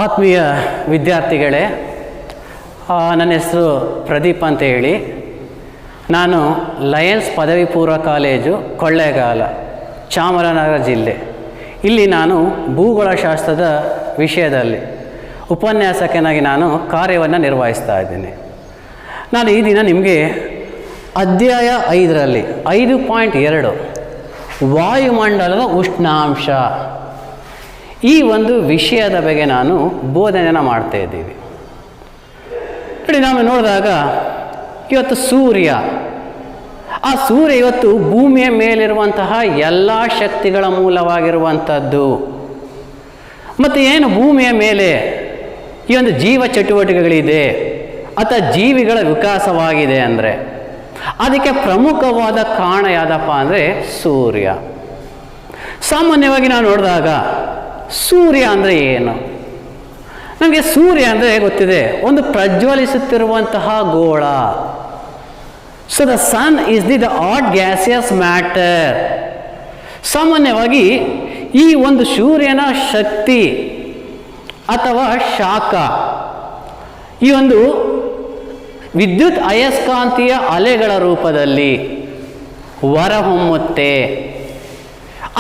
ಆತ್ಮೀಯ ವಿದ್ಯಾರ್ಥಿಗಳೇ, ನನ್ನ ಹೆಸರು ಪ್ರದೀಪ್ ಅಂತ ಹೇಳಿ. ನಾನು ಲಯನ್ಸ್ ಪದವಿ ಪೂರ್ವ ಕಾಲೇಜು ಕೊಳ್ಳೇಗಾಲ, ಚಾಮರಾಜನಗರ ಜಿಲ್ಲೆ. ಇಲ್ಲಿ ನಾನು ಭೂಗೋಳಶಾಸ್ತ್ರದ ವಿಷಯದಲ್ಲಿ ಉಪನ್ಯಾಸಕನಾಗಿ ನಾನು ಕಾರ್ಯವನ್ನು ನಿರ್ವಹಿಸ್ತಾ ಇದ್ದೀನಿ. ನಾನು ಈ ದಿನ ನಿಮಗೆ ಅಧ್ಯಾಯ 5ರಲ್ಲಿ 5.2 ವಾಯುಮಂಡಲದ ಉಷ್ಣಾಂಶ ಈ ಒಂದು ವಿಷಯದ ಬಗ್ಗೆ ನಾನು ಬೋಧನೆಯನ್ನು ಮಾಡ್ತಾ ಇದ್ದೀವಿ. ನೋಡಿ, ನಾವು ನೋಡಿದಾಗ ಇವತ್ತು ಸೂರ್ಯ, ಆ ಸೂರ್ಯ ಇವತ್ತು ಭೂಮಿಯ ಮೇಲಿರುವಂತಹ ಎಲ್ಲ ಶಕ್ತಿಗಳ ಮೂಲವಾಗಿರುವಂಥದ್ದು. ಮತ್ತು ಏನು ಭೂಮಿಯ ಮೇಲೆ ಈ ಒಂದು ಜೀವ ಚಟುವಟಿಕೆಗಳಿದೆ ಅಥವಾ ಜೀವಿಗಳ ವಿಕಾಸವಾಗಿದೆ ಅಂದರೆ ಅದಕ್ಕೆ ಪ್ರಮುಖವಾದ ಕಾರಣ ಯಾವುದಪ್ಪ ಅಂದರೆ ಸೂರ್ಯ. ಸಾಮಾನ್ಯವಾಗಿ ನಾವು ನೋಡಿದಾಗ ಸೂರ್ಯ ಅಂದರೆ ಏನು? ನಮಗೆ ಸೂರ್ಯ ಅಂದರೆ ಗೊತ್ತಿದೆ, ಒಂದು ಪ್ರಜ್ವಲಿಸುತ್ತಿರುವಂತಹ ಗೋಳ. So the sun is the hot gaseous matter. ಸಾಮಾನ್ಯವಾಗಿ ಈ ಒಂದು ಸೂರ್ಯನ ಶಕ್ತಿ ಅಥವಾ ಶಾಖ ಈ ಒಂದು ವಿದ್ಯುತ್ ಅಯಸ್ಕಾಂತೀಯ ಅಲೆಗಳ ರೂಪದಲ್ಲಿ ಹೊರಹೊಮ್ಮುತ್ತೆ.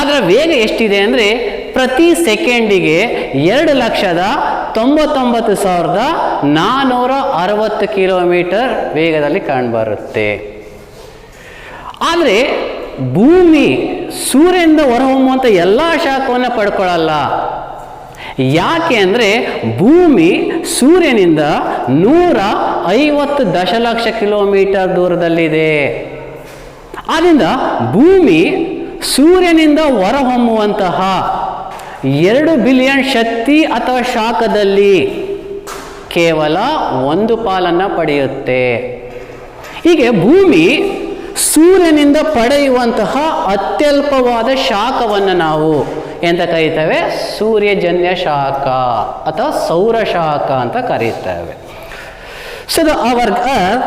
ಅದರ ವೇಗ ಎಷ್ಟಿದೆ ಅಂದರೆ ಪ್ರತಿ ಸೆಕೆಂಡಿಗೆ 2,99,460 ಕಿಲೋಮೀಟರ್ ವೇಗದಲ್ಲಿ ಕಾಣಬರುತ್ತೆ. ಆದರೆ ಭೂಮಿ ಸೂರ್ಯನಿಂದ ಹೊರಹೊಮ್ಮುವಂಥ ಎಲ್ಲ ಶಾಖವನ್ನು ಪಡ್ಕೊಳ್ಳಲ್ಲ. ಯಾಕೆ ಅಂದರೆ ಭೂಮಿ ಸೂರ್ಯನಿಂದ 150 ದಶಲಕ್ಷ ಕಿಲೋಮೀಟರ್ ದೂರದಲ್ಲಿದೆ. ಆದ್ದರಿಂದ ಭೂಮಿ ಸೂರ್ಯನಿಂದ ಹೊರಹೊಮ್ಮುವಂತಹ 2 ಬಿಲಿಯನ್ ಶಕ್ತಿ ಅಥವಾ ಶಾಖದಲ್ಲಿ ಕೇವಲ 1 ಪಾಲನ್ನು ಪಡೆಯುತ್ತೆ. ಹೀಗೆ ಭೂಮಿ ಸೂರ್ಯನಿಂದ ಪಡೆಯುವಂತಹ ಅತ್ಯಲ್ಪವಾದ ಶಾಖವನ್ನು ನಾವು ಎಂತ ಕರೀತೇವೆ? ಸೂರ್ಯಜನ್ಯ ಶಾಖ ಅಥವಾ ಸೌರಶಾಖ ಅಂತ ಕರೀತೇವೆ. So our earth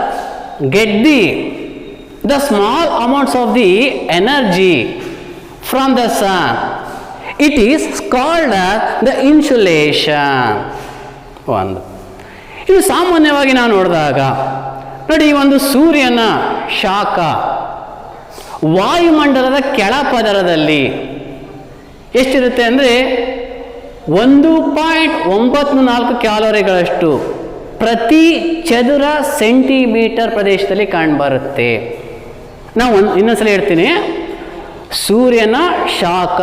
get the small amounts of the energy from the sun. It is called as the insulation. ಇದು ಸಾಮಾನ್ಯವಾಗಿ ನಾವು ನೋಡಿದಾಗ ನೋಡಿ, ಈ ಒಂದು ಸೂರ್ಯನ ಶಾಖ ವಾಯುಮಂಡಲದ ಕೆಳಪದರದಲ್ಲಿ ಎಷ್ಟಿರುತ್ತೆ ಅಂದರೆ 1.94 ಕ್ಯಾಲೋರಿಗಳಷ್ಟು ಪ್ರತಿ ಚದುರ ಸೆಂಟಿಮೀಟರ್ ಪ್ರದೇಶದಲ್ಲಿ ಕಾಣಬರುತ್ತೆ. ನಾವು ಇನ್ನೊಂದ್ಸಲ ಹೇಳ್ತೀನಿ, ಸೂರ್ಯನ ಶಾಖ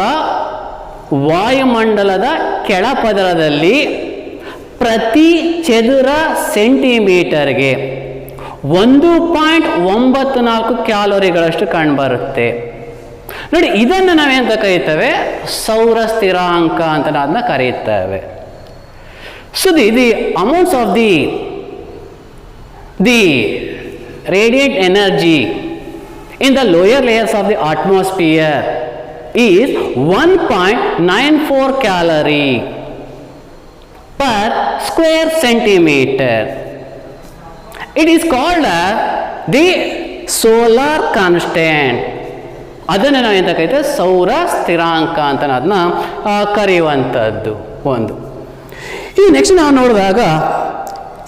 ವಾಯುಮಂಡಲದ ಕೆಳಪದರದಲ್ಲಿ ಪ್ರತಿ ಚದುರ ಸೆಂಟಿಮೀಟರ್ಗೆ 1.94 ಕ್ಯಾಲೋರಿಗಳಷ್ಟು ಕಾಣಬರುತ್ತೆ. ನೋಡಿ, ಇದನ್ನು ನಾವೇಂತ ಕರೀತೇವೆ? ಸೌರ ಸ್ಥಿರಾಂಕ ಅಂತ ಅದನ್ನ ಕರೀತೇವೆ. So the amounts of the radiant energy in the lower layers of the atmosphere is 1.94 calorie per square centimeter. It is called as the solar constant. ಅದನ್ನು ನಾವು ಎಂತ ಕರೀತೇವೆ? ಸೌರ ಸ್ಥಿರಾಂಕ ಅಂತ ಅದನ್ನ ಕರೆಯುವಂಥದ್ದು ಒಂದು. ಈ ನೆಕ್ಸ್ಟ್ ನಾವು ನೋಡಿದಾಗ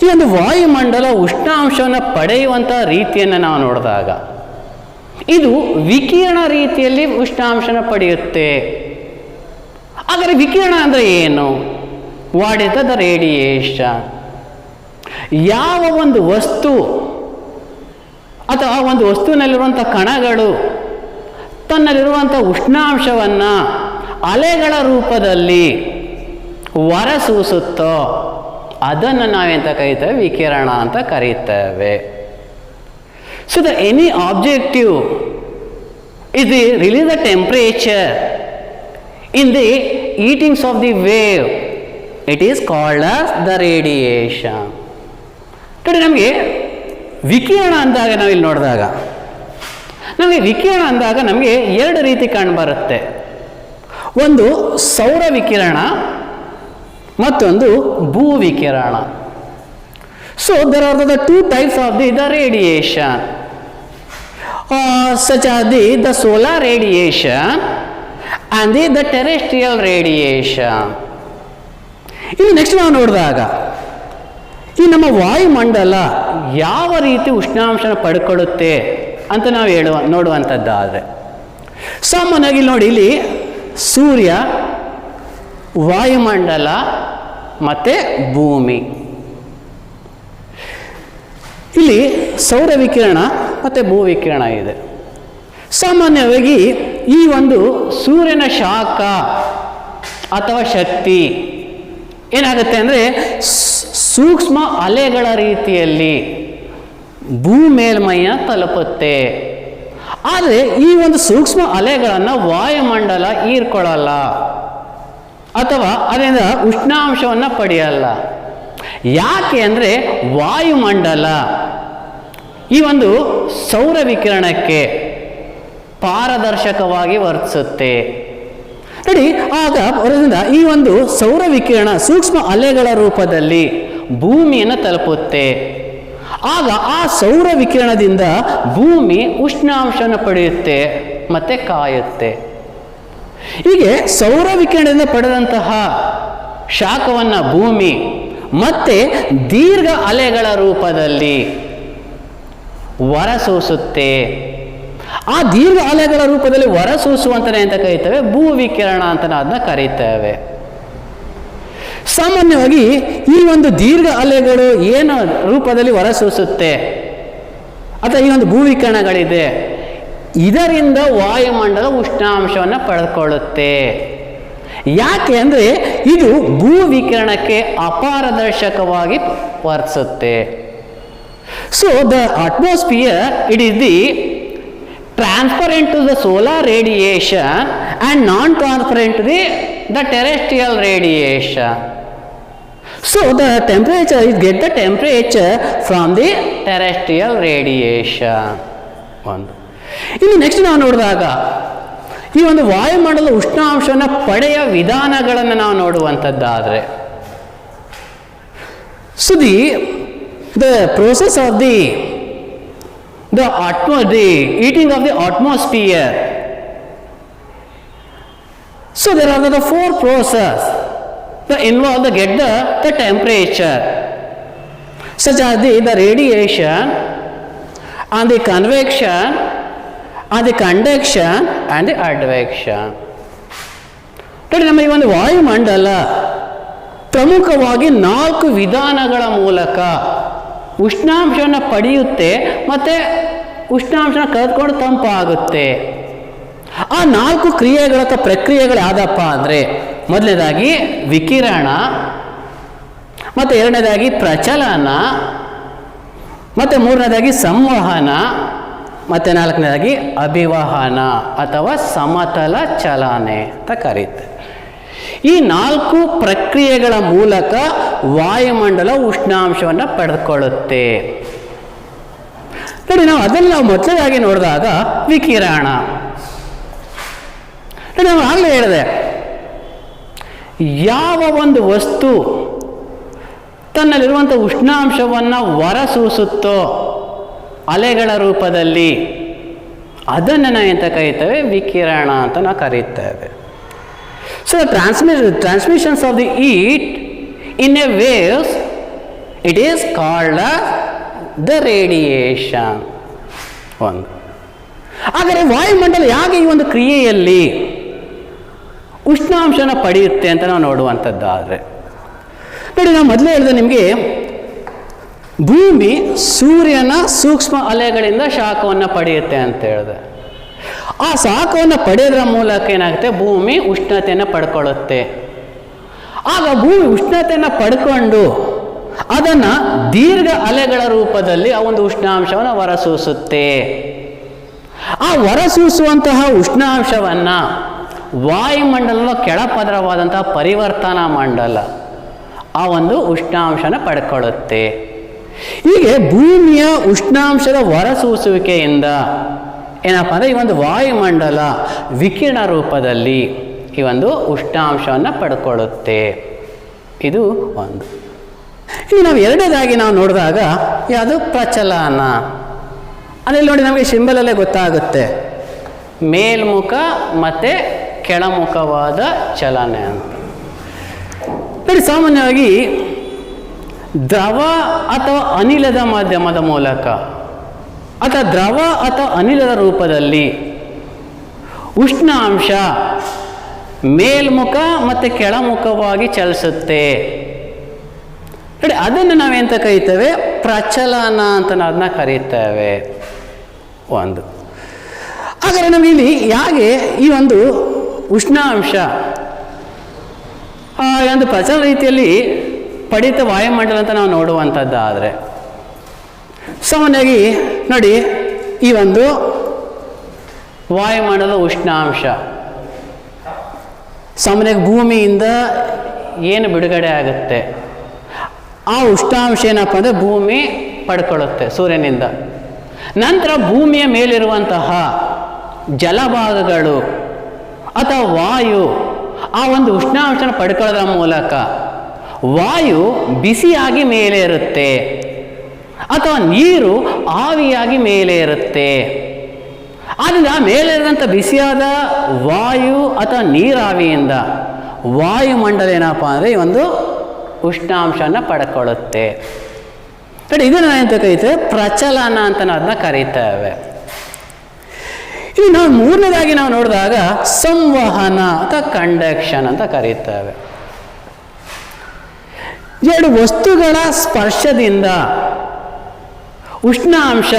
ಈ ಒಂದು ವಾಯುಮಂಡಲ ಉಷ್ಣಾಂಶವನ್ನು ಪಡೆಯುವಂಥ ರೀತಿಯನ್ನು ನಾವು ನೋಡಿದಾಗ ಇದು ವಿಕಿರಣ ರೀತಿಯಲ್ಲಿ ಉಷ್ಣಾಂಶನ ಪಡೆಯುತ್ತೆ. ಹಾಗಾದರೆ ವಿಕಿರಣ ಅಂದರೆ ಏನು? What is the radiation? ಯಾವ ಒಂದು ವಸ್ತು ಅಥವಾ ಒಂದು ವಸ್ತುವಿನಲ್ಲಿರುವಂಥ ಕಣಗಳು ತನ್ನಲ್ಲಿರುವಂಥ ಉಷ್ಣಾಂಶವನ್ನು ಅಲೆಗಳ ರೂಪದಲ್ಲಿ ಹೊರಸೂಸುತ್ತೋ ಅದನ್ನು ನಾವೆಂತ ಕರೀತೇವೆ? ವಿಕಿರಣ ಅಂತ ಕರೀತೇವೆ. So any objective is the release the temperature in the heatings of the wave, it is called as the radiation. ನೋಡಿ, ನಮಗೆ ವಿಕಿರಣ ಅಂದಾಗ ನಾವಿಲ್ಲಿ ನೋಡಿದಾಗ ನಮಗೆ ವಿಕಿರಣ ಅಂದಾಗ ನಮಗೆ 2 ರೀತಿ ಕಾಣಬರುತ್ತೆ. ಒಂದು ಸೌರ ವಿಕಿರಣ, ಮತ್ತೊಂದು ಭೂ ವಿಕಿರಣ. So there are the 2 types of the radiation. Such as the solar radiation and the terrestrial radiation. ಇನ್ನು ನೆಕ್ಸ್ಟ್ ನಾವು ನೋಡಿದಾಗ ಈ ನಮ್ಮ ವಾಯುಮಂಡಲ ಯಾವ ರೀತಿ ಉಷ್ಣಾಂಶನ ಪಡ್ಕೊಳ್ಳುತ್ತೆ ಅಂತ ನಾವು ನೋಡುವಂಥದ್ದಾದರೆ ಸಾಮಾನ್ಯವಾಗಿ ನೋಡಿ, ಇಲ್ಲಿ ಸೂರ್ಯ, ವಾಯುಮಂಡಲ ಮತ್ತು ಭೂಮಿ, ಇಲ್ಲಿ ಸೌರ ವಿಕಿರಣ ಮತ್ತು ಭೂವಿಕಿರಣ ಇದೆ. ಸಾಮಾನ್ಯವಾಗಿ ಈ ಒಂದು ಸೂರ್ಯನ ಶಾಖ ಅಥವಾ ಶಕ್ತಿ ಏನಾಗುತ್ತೆ ಅಂದರೆ ಸೂಕ್ಷ್ಮ ಅಲೆಗಳ ರೀತಿಯಲ್ಲಿ ಭೂಮೇಲ್ಮೈನ ತಲುಪುತ್ತೆ. ಆದರೆ ಈ ಒಂದು ಸೂಕ್ಷ್ಮ ಅಲೆಗಳನ್ನು ವಾಯುಮಂಡಲ ಹೀರ್ಕೊಳ್ಳಲ್ಲ ಅಥವಾ ಅದರಿಂದ ಉಷ್ಣಾಂಶವನ್ನು ಪಡೆಯಲ್ಲ. ಯಾಕೆ ಅಂದರೆ ವಾಯುಮಂಡಲ ಈ ಒಂದು ಸೌರ ವಿಕಿರಣಕ್ಕೆ ಪಾರದರ್ಶಕವಾಗಿ ವರ್ತಿಸುತ್ತೆ. ನೋಡಿ, ಆಗ ಅದರಿಂದ ಈ ಒಂದು ಸೌರ ವಿಕಿರಣ ಸೂಕ್ಷ್ಮ ಅಲೆಗಳ ರೂಪದಲ್ಲಿ ಭೂಮಿಯನ್ನು ತಲುಪುತ್ತೆ. ಆಗ ಆ ಸೌರ ವಿಕಿರಣದಿಂದ ಭೂಮಿ ಉಷ್ಣಾಂಶವನ್ನು ಪಡೆಯುತ್ತೆ ಮತ್ತು ಕಾಯುತ್ತೆ. ಹೀಗೆ ಸೌರ ವಿಕಿರಣದಿಂದ ಪಡೆದಂತಹ ಶಾಖವನ್ನು ಭೂಮಿ ಮತ್ತೆ ದೀರ್ಘ ಅಲೆಗಳ ರೂಪದಲ್ಲಿ ಹೊರಸೂಸುತ್ತೆ. ಆ ದೀರ್ಘ ಅಲೆಗಳ ರೂಪದಲ್ಲಿ ಹೊರಸೂಸುವಂತನೇ ಅಂತ ಕರೀತೇವೆ, ಭೂವಿಕಿರಣ ಅಂತ ಅದನ್ನ ಕರೀತೇವೆ. ಸಾಮಾನ್ಯವಾಗಿ ಈ ಒಂದು ದೀರ್ಘ ಅಲೆಗಳು ಏನು ರೂಪದಲ್ಲಿ ಹೊರಸೂಸುತ್ತೆ ಅಥವಾ ಈ ಒಂದು ಭೂವಿಕಿರಣಗಳಿದೆ, ಇದರಿಂದ ವಾಯುಮಂಡಲ ಉಷ್ಣಾಂಶವನ್ನು ಪಡೆದುಕೊಳ್ಳುತ್ತೆ. ಯಾಕೆ ಅಂದರೆ ಇದು ಭೂವಿಕಿರಣಕ್ಕೆ ಅಪಾರದರ್ಶಕವಾಗಿ ವರ್ತಿಸುತ್ತೆ. So the atmosphere it is the transparent to the solar radiation and non-transparent to the terrestrial radiation. So the temperature is get the temperature from the terrestrial radiation. ಒಂದು ಇನ್ನು ನೆಕ್ಸ್ಟ್ ನಾವು ನೋಡಿದಾಗ ಈ ಒಂದು ವಾಯುಮಂಡಲದ ಉಷ್ಣಾಂಶವನ್ನು ಪಡೆಯ ವಿಧಾನಗಳನ್ನು ನಾವು ನೋಡುವಂಥದ್ದಾದರೆ so the process of the heating of the atmosphere. So there are the four processes that involve to get the temperature, such as the radiation and the convection and the conduction and the advection. ನಮ್ಮ ಈ ಒಂದು ವಾಯುಮಂಡಲ ಪ್ರಮುಖವಾಗಿ 4 ವಿಧಾನಗಳ ಮೂಲಕ ಉಷ್ಣಾಂಶವನ್ನು ಪಡೆಯುತ್ತೆ ಮತ್ತು ಉಷ್ಣಾಂಶನ ಕಳೆದುಕೊಂಡು ತಂಪಾಗುತ್ತೆ. ಆ 4 ಕ್ರಿಯೆಗಳ ಅಥವಾ ಪ್ರಕ್ರಿಯೆಗಳು ಯಾವುದಪ್ಪ ಅಂದರೆ ಮೊದಲನೇದಾಗಿ ವಿಕಿರಣ, ಮತ್ತು ಎರಡನೇದಾಗಿ ಪ್ರಚಲನ, ಮತ್ತು ಮೂರನೇದಾಗಿ ಸಂವಹನ, ಮತ್ತು ನಾಲ್ಕನೇದಾಗಿ ಅಭಿವಹನ ಅಥವಾ ಸಮತಲ ಚಲನೆ ಅಂತ ಕರೀತಾರೆ. ಈ 4 ಪ್ರಕ್ರಿಯೆಗಳ ಮೂಲಕ ವಾಯುಮಂಡಲ ಉಷ್ಣಾಂಶವನ್ನು ಪಡೆದುಕೊಳ್ಳುತ್ತೆ. ನೋಡಿ, ನಾವು ಮೊದಲಾಗಿ ನೋಡಿದಾಗ ವಿಕಿರಣ. ನಾವು ಆಗಲೇ ಹೇಳಿದೆ, ಯಾವ ಒಂದು ವಸ್ತು ತನ್ನಲ್ಲಿರುವಂಥ ಉಷ್ಣಾಂಶವನ್ನು ಹೊರಸೂಸುತ್ತೋ ಅಲೆಗಳ ರೂಪದಲ್ಲಿ, ಅದನ್ನು ನಾವು ಎಂತ ಕರೀತೇವೆ? ವಿಕಿರಣ ಅಂತ ನಾವು ಕರೀತೇವೆ. So the transmissions of the heat in a waves, it is called the radiation. ಒಂದು ಆದರೆ ವಾಯುಮಂಡಲ ಯಾಕೆ ಈ ಒಂದು ಕ್ರಿಯೆಯಲ್ಲಿ ಉಷ್ಣಾಂಶನ ಪಡೆಯುತ್ತೆ ಅಂತ ನಾವು ನೋಡುವಂಥದ್ದಾದರೆ ನೋಡಿ, ನಾವು ಮೊದಲೇ ಹೇಳಿದೆ ನಿಮಗೆ, ಭೂಮಿ ಸೂರ್ಯನ ಸೂಕ್ಷ್ಮ ಅಲೆಗಳಿಂದ ಶಾಖವನ್ನು ಪಡೆಯುತ್ತೆ ಅಂತ ಹೇಳಿದೆ. ಆ ಶಾಖವನ್ನು ಪಡೆಯೋದ್ರ ಮೂಲಕ ಏನಾಗುತ್ತೆ? ಭೂಮಿ ಉಷ್ಣತೆಯನ್ನು ಪಡ್ಕೊಳ್ಳುತ್ತೆ. ಆಗ ಭೂಮಿ ಉಷ್ಣತೆಯನ್ನು ಪಡ್ಕೊಂಡು ಅದನ್ನು ದೀರ್ಘ ಅಲೆಗಳ ರೂಪದಲ್ಲಿ ಆ ಒಂದು ಉಷ್ಣಾಂಶವನ್ನು ಹೊರಸೂಸುತ್ತೆ. ಆ ಹೊರಸೂಸುವಂತಹ ಉಷ್ಣಾಂಶವನ್ನು ವಾಯುಮಂಡಲದ ಕೆಳಪದರವಾದಂತಹ ಪರಿವರ್ತನಾ ಮಂಡಲ ಆ ಒಂದು ಉಷ್ಣಾಂಶನ ಪಡ್ಕೊಳ್ಳುತ್ತೆ. ಹೀಗೆ ಭೂಮಿಯ ಉಷ್ಣಾಂಶದ ಹೊರಸೂಸುವಿಕೆಯಿಂದ ಏನಪ್ಪ ಅಂದರೆ ಈ ಒಂದು ವಾಯುಮಂಡಲ ವಿಕಿರಣ ರೂಪದಲ್ಲಿ ಈ ಒಂದು ಉಷ್ಣಾಂಶವನ್ನು ಪಡ್ಕೊಳ್ಳುತ್ತೆ. ಇದು ಒಂದು. ಇನ್ನು ನಾವು ಎರಡನೇದಾಗಿ ನಾವು ನೋಡಿದಾಗ ಯಾವುದು? ಪ್ರಚಲನ. ಅಲ್ಲಿ ನೋಡಿ, ನಮಗೆ ಸಿಂಬಲಲ್ಲೇ ಗೊತ್ತಾಗುತ್ತೆ, ಮೇಲ್ಮುಖ ಮತ್ತು ಕೆಳಮುಖವಾದ ಚಲನೆ ಅಂತ. ನೋಡಿ, ಸಾಮಾನ್ಯವಾಗಿ ದ್ರವ ಅಥವಾ ಅನಿಲದ ಮಾಧ್ಯಮದ ಮೂಲಕ ಅಥವಾ ದ್ರವ ಅಥವಾ ಅನಿಲದ ರೂಪದಲ್ಲಿ ಉಷ್ಣಾಂಶ ಮೇಲ್ಮುಖ ಮತ್ತು ಕೆಳಮುಖವಾಗಿ ಚಲಿಸುತ್ತೆ. ನೋಡಿ, ಅದನ್ನು ನಾವೆಂತ ಕರೀತೇವೆ? ಪ್ರಚಲನ ಅಂತ ಅದನ್ನ ಕರೀತೇವೆ. ಒಂದು ಹಾಗಾದರೆ ನಮಗೆ ಇಲ್ಲಿ ಹೇಗೆ ಈ ಒಂದು ಉಷ್ಣಾಂಶ ಒಂದು ಪ್ರಚಲನ ರೀತಿಯಲ್ಲಿ ಪಡಿತ ವಾಯುಮಂಡಲ ಅಂತ ನಾವು ನೋಡುವಂಥದ್ದಾದರೆ, ಸಾಮಾನ್ಯವಾಗಿ ನೋಡಿ, ಈ ಒಂದು ವಾಯುಮಂಡಲದ ಉಷ್ಣಾಂಶ ಸಾಮಾನ್ಯವಾಗಿ ಭೂಮಿಯಿಂದ ಏನು ಬಿಡುಗಡೆ ಆಗುತ್ತೆ ಆ ಉಷ್ಣಾಂಶ ಏನಪ್ಪ ಅಂದರೆ ಭೂಮಿ ಪಡ್ಕೊಳ್ಳುತ್ತೆ ಸೂರ್ಯನಿಂದ. ನಂತರ ಭೂಮಿಯ ಮೇಲಿರುವಂತಹ ಜಲಭಾಗಗಳು ಅಥವಾ ವಾಯು ಆ ಒಂದು ಉಷ್ಣಾಂಶನ ಪಡ್ಕೊಳ್ಳೋದ್ರ ಮೂಲಕ ವಾಯು ಬಿಸಿಯಾಗಿ ಮೇಲೆ ಇರುತ್ತೆ ಅಥವಾ ನೀರು ಆವಿಯಾಗಿ ಮೇಲೆ ಇರುತ್ತೆ. ಆದ್ದರಿಂದ ಮೇಲಿರುವಂಥ ಬಿಸಿಯಾದ ವಾಯು ಅಥವಾ ನೀರಾವಿಯಿಂದ ವಾಯುಮಂಡಲ ಏನಪ್ಪ ಅಂದರೆ ಈ ಒಂದು ಉಷ್ಣಾಂಶನ ಪಡ್ಕೊಳ್ಳುತ್ತೆ. ನೋಡಿ, ಇದನ್ನು ಎಂತ ಕರೀತೇವೆ? ಪ್ರಚಲನ ಅಂತ ಅದನ್ನ ಕರೀತೇವೆ. ಇನ್ನು ನಾವು ಮೂರನೇದಾಗಿ ನಾವು ನೋಡಿದಾಗ ಸಂವಹನ ಅಥವಾ ಕಂಡಕ್ಷನ್ ಅಂತ ಕರೀತೇವೆ. ಎರಡು ವಸ್ತುಗಳ ಸ್ಪರ್ಶದಿಂದ ಉಷ್ಣಾಂಶ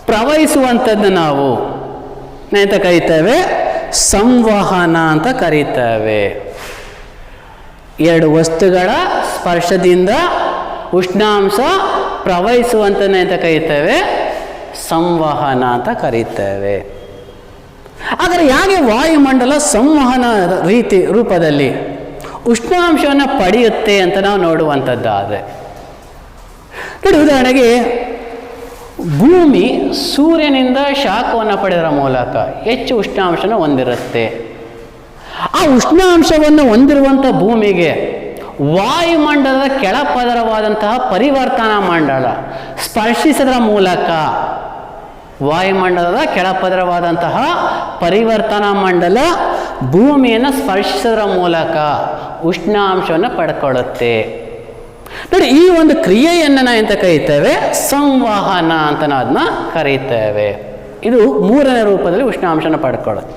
ಪ್ರವಹಿಸುವಂಥದ್ದು ನಾವು ಎಂತ ಕರೀತೇವೆ? ಸಂವಹನ ಅಂತ ಕರೀತೇವೆ. ಎರಡು ವಸ್ತುಗಳ ಸ್ಪರ್ಶದಿಂದ ಉಷ್ಣಾಂಶ ಪ್ರವಹಿಸುವಂಥದ್ದನ್ನ ಎಂತ ಕರೀತೇವೆ? ಸಂವಹನ ಅಂತ ಕರೀತೇವೆ. ಆದರೆ ಹೇಗೆ ವಾಯುಮಂಡಲ ಸಂವಹನ ರೂಪದಲ್ಲಿ ಉಷ್ಣಾಂಶವನ್ನು ಪಡೆಯುತ್ತೆ ಅಂತ ನಾವು ನೋಡುವಂಥದ್ದಾದರೆ, ನೋಡಿ, ಉದಾಹರಣೆಗೆ ಭೂಮಿ ಸೂರ್ಯನಿಂದ ಶಾಖವನ್ನು ಪಡೆದರ ಮೂಲಕ ಹೆಚ್ಚು ಉಷ್ಣಾಂಶನ ಹೊಂದಿರುತ್ತೆ. ಆ ಉಷ್ಣಾಂಶವನ್ನು ಹೊಂದಿರುವಂಥ ಭೂಮಿಗೆ ವಾಯುಮಂಡಲದ ಕೆಳಪದರವಾದಂತಹ ಪರಿವರ್ತನಾ ಮಂಡಲ ಸ್ಪರ್ಶಿಸೋದ್ರ ಮೂಲಕ, ವಾಯುಮಂಡಲದ ಕೆಳಪದರವಾದಂತಹ ಪರಿವರ್ತನಾ ಮಂಡಲ ಭೂಮಿಯನ್ನು ಸ್ಪರ್ಶಿಸೋದ್ರ ಮೂಲಕ ಉಷ್ಣಾಂಶವನ್ನು ಪಡ್ಕೊಳ್ಳುತ್ತೆ. ನೋಡಿ, ಈ ಒಂದು ಕ್ರಿಯೆಯನ್ನು ನಾವು ಎಂತ ಕರೀತೇವೆ? ಸಂವಹನ ಅಂತ ನಾವು ಅದನ್ನ ಕರೀತೇವೆ. ಇದು ಮೂರನೇ ರೂಪದಲ್ಲಿ ಉಷ್ಣಾಂಶನ ಪಡ್ಕೊಳ್ಳುತ್ತೆ.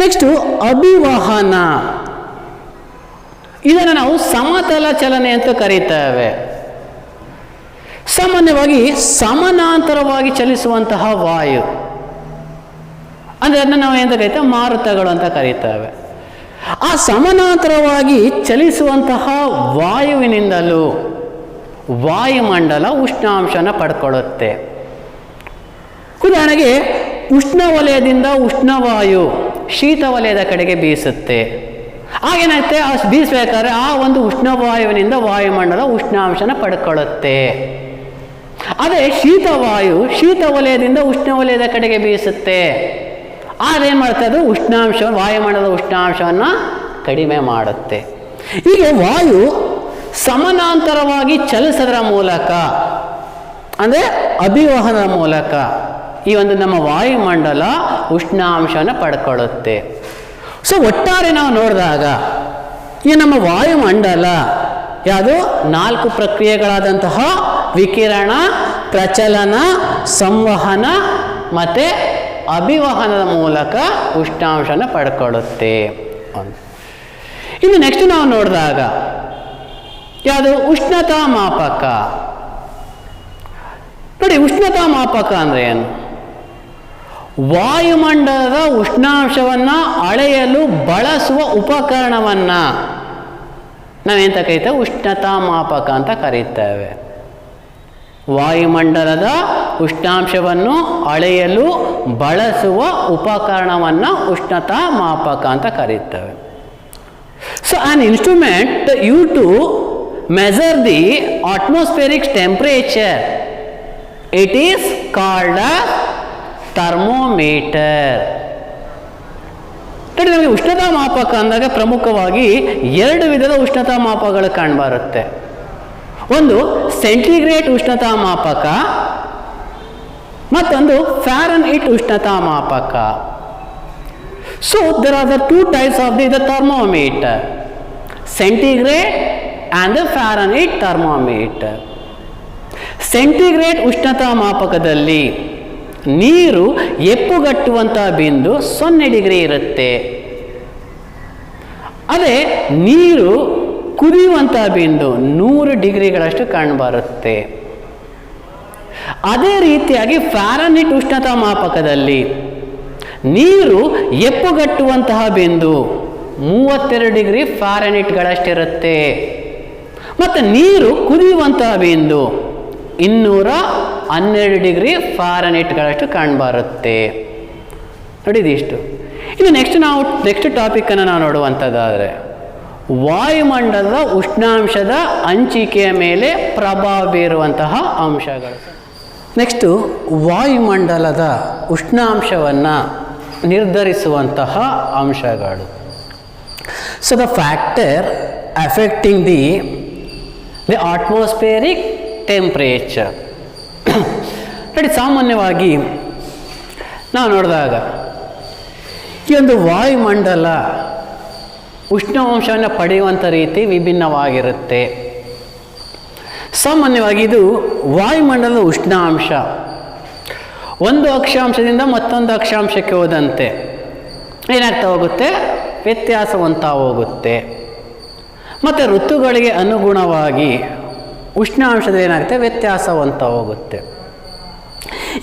ನೆಕ್ಸ್ಟು ಅಭಿವಹನ. ಇದನ್ನು ನಾವು ಸಮತಲ ಚಲನೆ ಅಂತ ಕರೀತೇವೆ. ಸಾಮಾನ್ಯವಾಗಿ ಸಮಾನಾಂತರವಾಗಿ ಚಲಿಸುವಂತಹ ವಾಯು ಅಂದರೆ ಅದನ್ನು ನಾವು ಎಂತ ಕರೀತೇವೆ? ಮಾರುತಗಳು ಅಂತ ಕರೀತೇವೆ. ಆ ಸಮಾನಾಂತರವಾಗಿ ಚಲಿಸುವಂತಹ ವಾಯುವಿನಿಂದಲೂ ವಾಯುಮಂಡಲ ಉಷ್ಣಾಂಶನ ಪಡ್ಕೊಳ್ಳುತ್ತೆ. ಉದಾಹರಣೆಗೆ ಉಷ್ಣವಲಯದಿಂದ ಉಷ್ಣವಾಯು ಶೀತ ವಲಯದ ಕಡೆಗೆ ಬೀಸುತ್ತೆ. ಆಗೇನಾಗುತ್ತೆ? ಆ ಬೀಸಬೇಕಾದ್ರೆ ಆ ಒಂದು ಉಷ್ಣವಾಯುವಿನಿಂದ ವಾಯುಮಂಡಲ ಉಷ್ಣಾಂಶನ ಪಡ್ಕೊಳ್ಳುತ್ತೆ. ಅದೇ ಶೀತವಾಯು ಶೀತ ವಲಯದಿಂದ ಉಷ್ಣವಲಯದ ಕಡೆಗೆ ಬೀಸುತ್ತೆ. ಅದೇನು ಮಾಡ್ತಾ ಅದು ಉಷ್ಣಾಂಶ ವಾಯುಮಂಡಲದ ಉಷ್ಣಾಂಶವನ್ನು ಕಡಿಮೆ ಮಾಡುತ್ತೆ. ಹೀಗೆ ವಾಯು ಸಮಾನಾಂತರವಾಗಿ ಚಲಿಸೋದ್ರ ಮೂಲಕ ಅಂದರೆ ಅಭಿವಹನದ ಮೂಲಕ ಈ ಒಂದು ನಮ್ಮ ವಾಯುಮಂಡಲ ಉಷ್ಣಾಂಶನ ಪಡ್ಕೊಳ್ಳುತ್ತೆ. ಸೊ ಒಟ್ಟಾರೆ ನಾವು ನೋಡಿದಾಗ ಈ ನಮ್ಮ ವಾಯುಮಂಡಲ ಯಾವುದು 4 ಪ್ರಕ್ರಿಯೆಗಳಾದಂತಹ ವಿಕಿರಣ, ಪ್ರಚಲನ, ಸಂವಹನ ಮತ್ತು ಅಭಿವಹನದ ಮೂಲಕ ಉಷ್ಣಾಂಶನ ಪಡ್ಕೊಳ್ಳುತ್ತೆ. ಇನ್ನು ನೆಕ್ಸ್ಟ್ ನಾವು ನೋಡಿದಾಗ ಯಾವುದು? ಉಷ್ಣತಾ ಮಾಪಕ. ನೋಡಿ, ಉಷ್ಣತಾ ಮಾಪಕ ಅಂದರೆ ಏನು? ವಾಯುಮಂಡಲದ ಉಷ್ಣಾಂಶವನ್ನು ಅಳೆಯಲು ಬಳಸುವ ಉಪಕರಣವನ್ನು ನಾವೆಂತ ಕರೀತೇವೆ? ಉಷ್ಣತಾ ಮಾಪಕ ಅಂತ ಕರೀತೇವೆ. ವಾಯುಮಂಡಲದ ಉಷ್ಣಾಂಶವನ್ನು ಅಳೆಯಲು ಬಳಸುವ ಉಪಕರಣವನ್ನು ಉಷ್ಣತಾ ಮಾಪಕ ಅಂತ ಕರೀತೇವೆ. So an instrument used to measure the atmospheric temperature, it is called a thermometer. ನೋಡಿ, ನಮಗೆ ಉಷ್ಣತಾ ಮಾಪಕ ಅಂದಾಗ ಪ್ರಮುಖವಾಗಿ 2 ವಿಧದ ಉಷ್ಣತಾ ಮಾಪಕಗಳು ಕಂಡುಬರುತ್ತೆ. ಒಂದು ಸೆಂಟಿಗ್ರೇಡ್ ಉಷ್ಣತಾ ಮಾಪಕ, ಮತ್ತೊಂದು ಫ್ಯಾರನ್ಹೀಟ್ ಉಷ್ಣತಾ ಮಾಪಕ. So there are the 2 types of the thermometer. Centigrade and the Fahrenheit thermometer. ಸೆಂಟಿಗ್ರೇಡ್ ಉಷ್ಣತಾ ಮಾಪಕದಲ್ಲಿ ನೀರು ಹೆಪ್ಪುಗಟ್ಟುವಂತಹ ಬಿಂದು 0 ಡಿಗ್ರಿ ಇರುತ್ತೆ. ಅದೇ ನೀರು ಕುದಿಯುವಂತಹ ಬಿಂದು 100 ಡಿಗ್ರಿಗಳಷ್ಟು ಕಂಡುಬರುತ್ತೆ. ಅದೇ ರೀತಿಯಾಗಿ ಫ್ಯಾರನೈಟ್ ಉಷ್ಣತಾ ಮಾಪಕದಲ್ಲಿ ನೀರು ಹೆಪ್ಪುಗಟ್ಟುವಂತಹ ಬಿಂದು 32 ಡಿಗ್ರಿ ಫ್ಯಾರನೈಟ್ಗಳಷ್ಟಿರುತ್ತೆ. ಮತ್ತು ನೀರು ಕುದಿಯುವಂತಹ ಬಿಂದು 212 ಡಿಗ್ರಿ ಫ್ಯಾರನೈಟ್ಗಳಷ್ಟು ಕಂಡುಬರುತ್ತೆ. ನೋಡಿದಿಷ್ಟು. ಇನ್ನು ನೆಕ್ಸ್ಟ್ ಟಾಪಿಕನ್ನು ನಾವು ನೋಡುವಂಥದ್ದಾದರೆ ವಾಯುಮಂಡಲದ ಉಷ್ಣಾಂಶದ ಹಂಚಿಕೆಯ ಮೇಲೆ ಪ್ರಭಾವ ಬೀರುವಂತಹ ಅಂಶಗಳು. ನೆಕ್ಸ್ಟು ವಾಯುಮಂಡಲದ ಉಷ್ಣಾಂಶವನ್ನು ನಿರ್ಧರಿಸುವಂತಹ ಅಂಶಗಳು. So the factor affecting the atmospheric temperature. ನೋಡಿ, ಸಾಮಾನ್ಯವಾಗಿ ನಾವು ನೋಡಿದಾಗ ಈ ಒಂದು ವಾಯುಮಂಡಲ ಉಷ್ಣಾಂಶವನ್ನು ಪಡೆಯುವಂಥ ರೀತಿ ವಿಭಿನ್ನವಾಗಿರುತ್ತೆ. ಸಾಮಾನ್ಯವಾಗಿ ಇದು ವಾಯುಮಂಡಲದ ಉಷ್ಣಾಂಶ ಒಂದು ಅಕ್ಷಾಂಶದಿಂದ ಮತ್ತೊಂದು ಅಕ್ಷಾಂಶಕ್ಕೆ ಹೋದಂತೆ ಏನಾಗ್ತಾ ಹೋಗುತ್ತೆ, ವ್ಯತ್ಯಾಸವಂತ ಹೋಗುತ್ತೆ. ಮತ್ತು ಋತುಗಳಿಗೆ ಅನುಗುಣವಾಗಿ ಉಷ್ಣಾಂಶದ ಏನಾಗುತ್ತೆ, ವ್ಯತ್ಯಾಸವಂತ ಹೋಗುತ್ತೆ.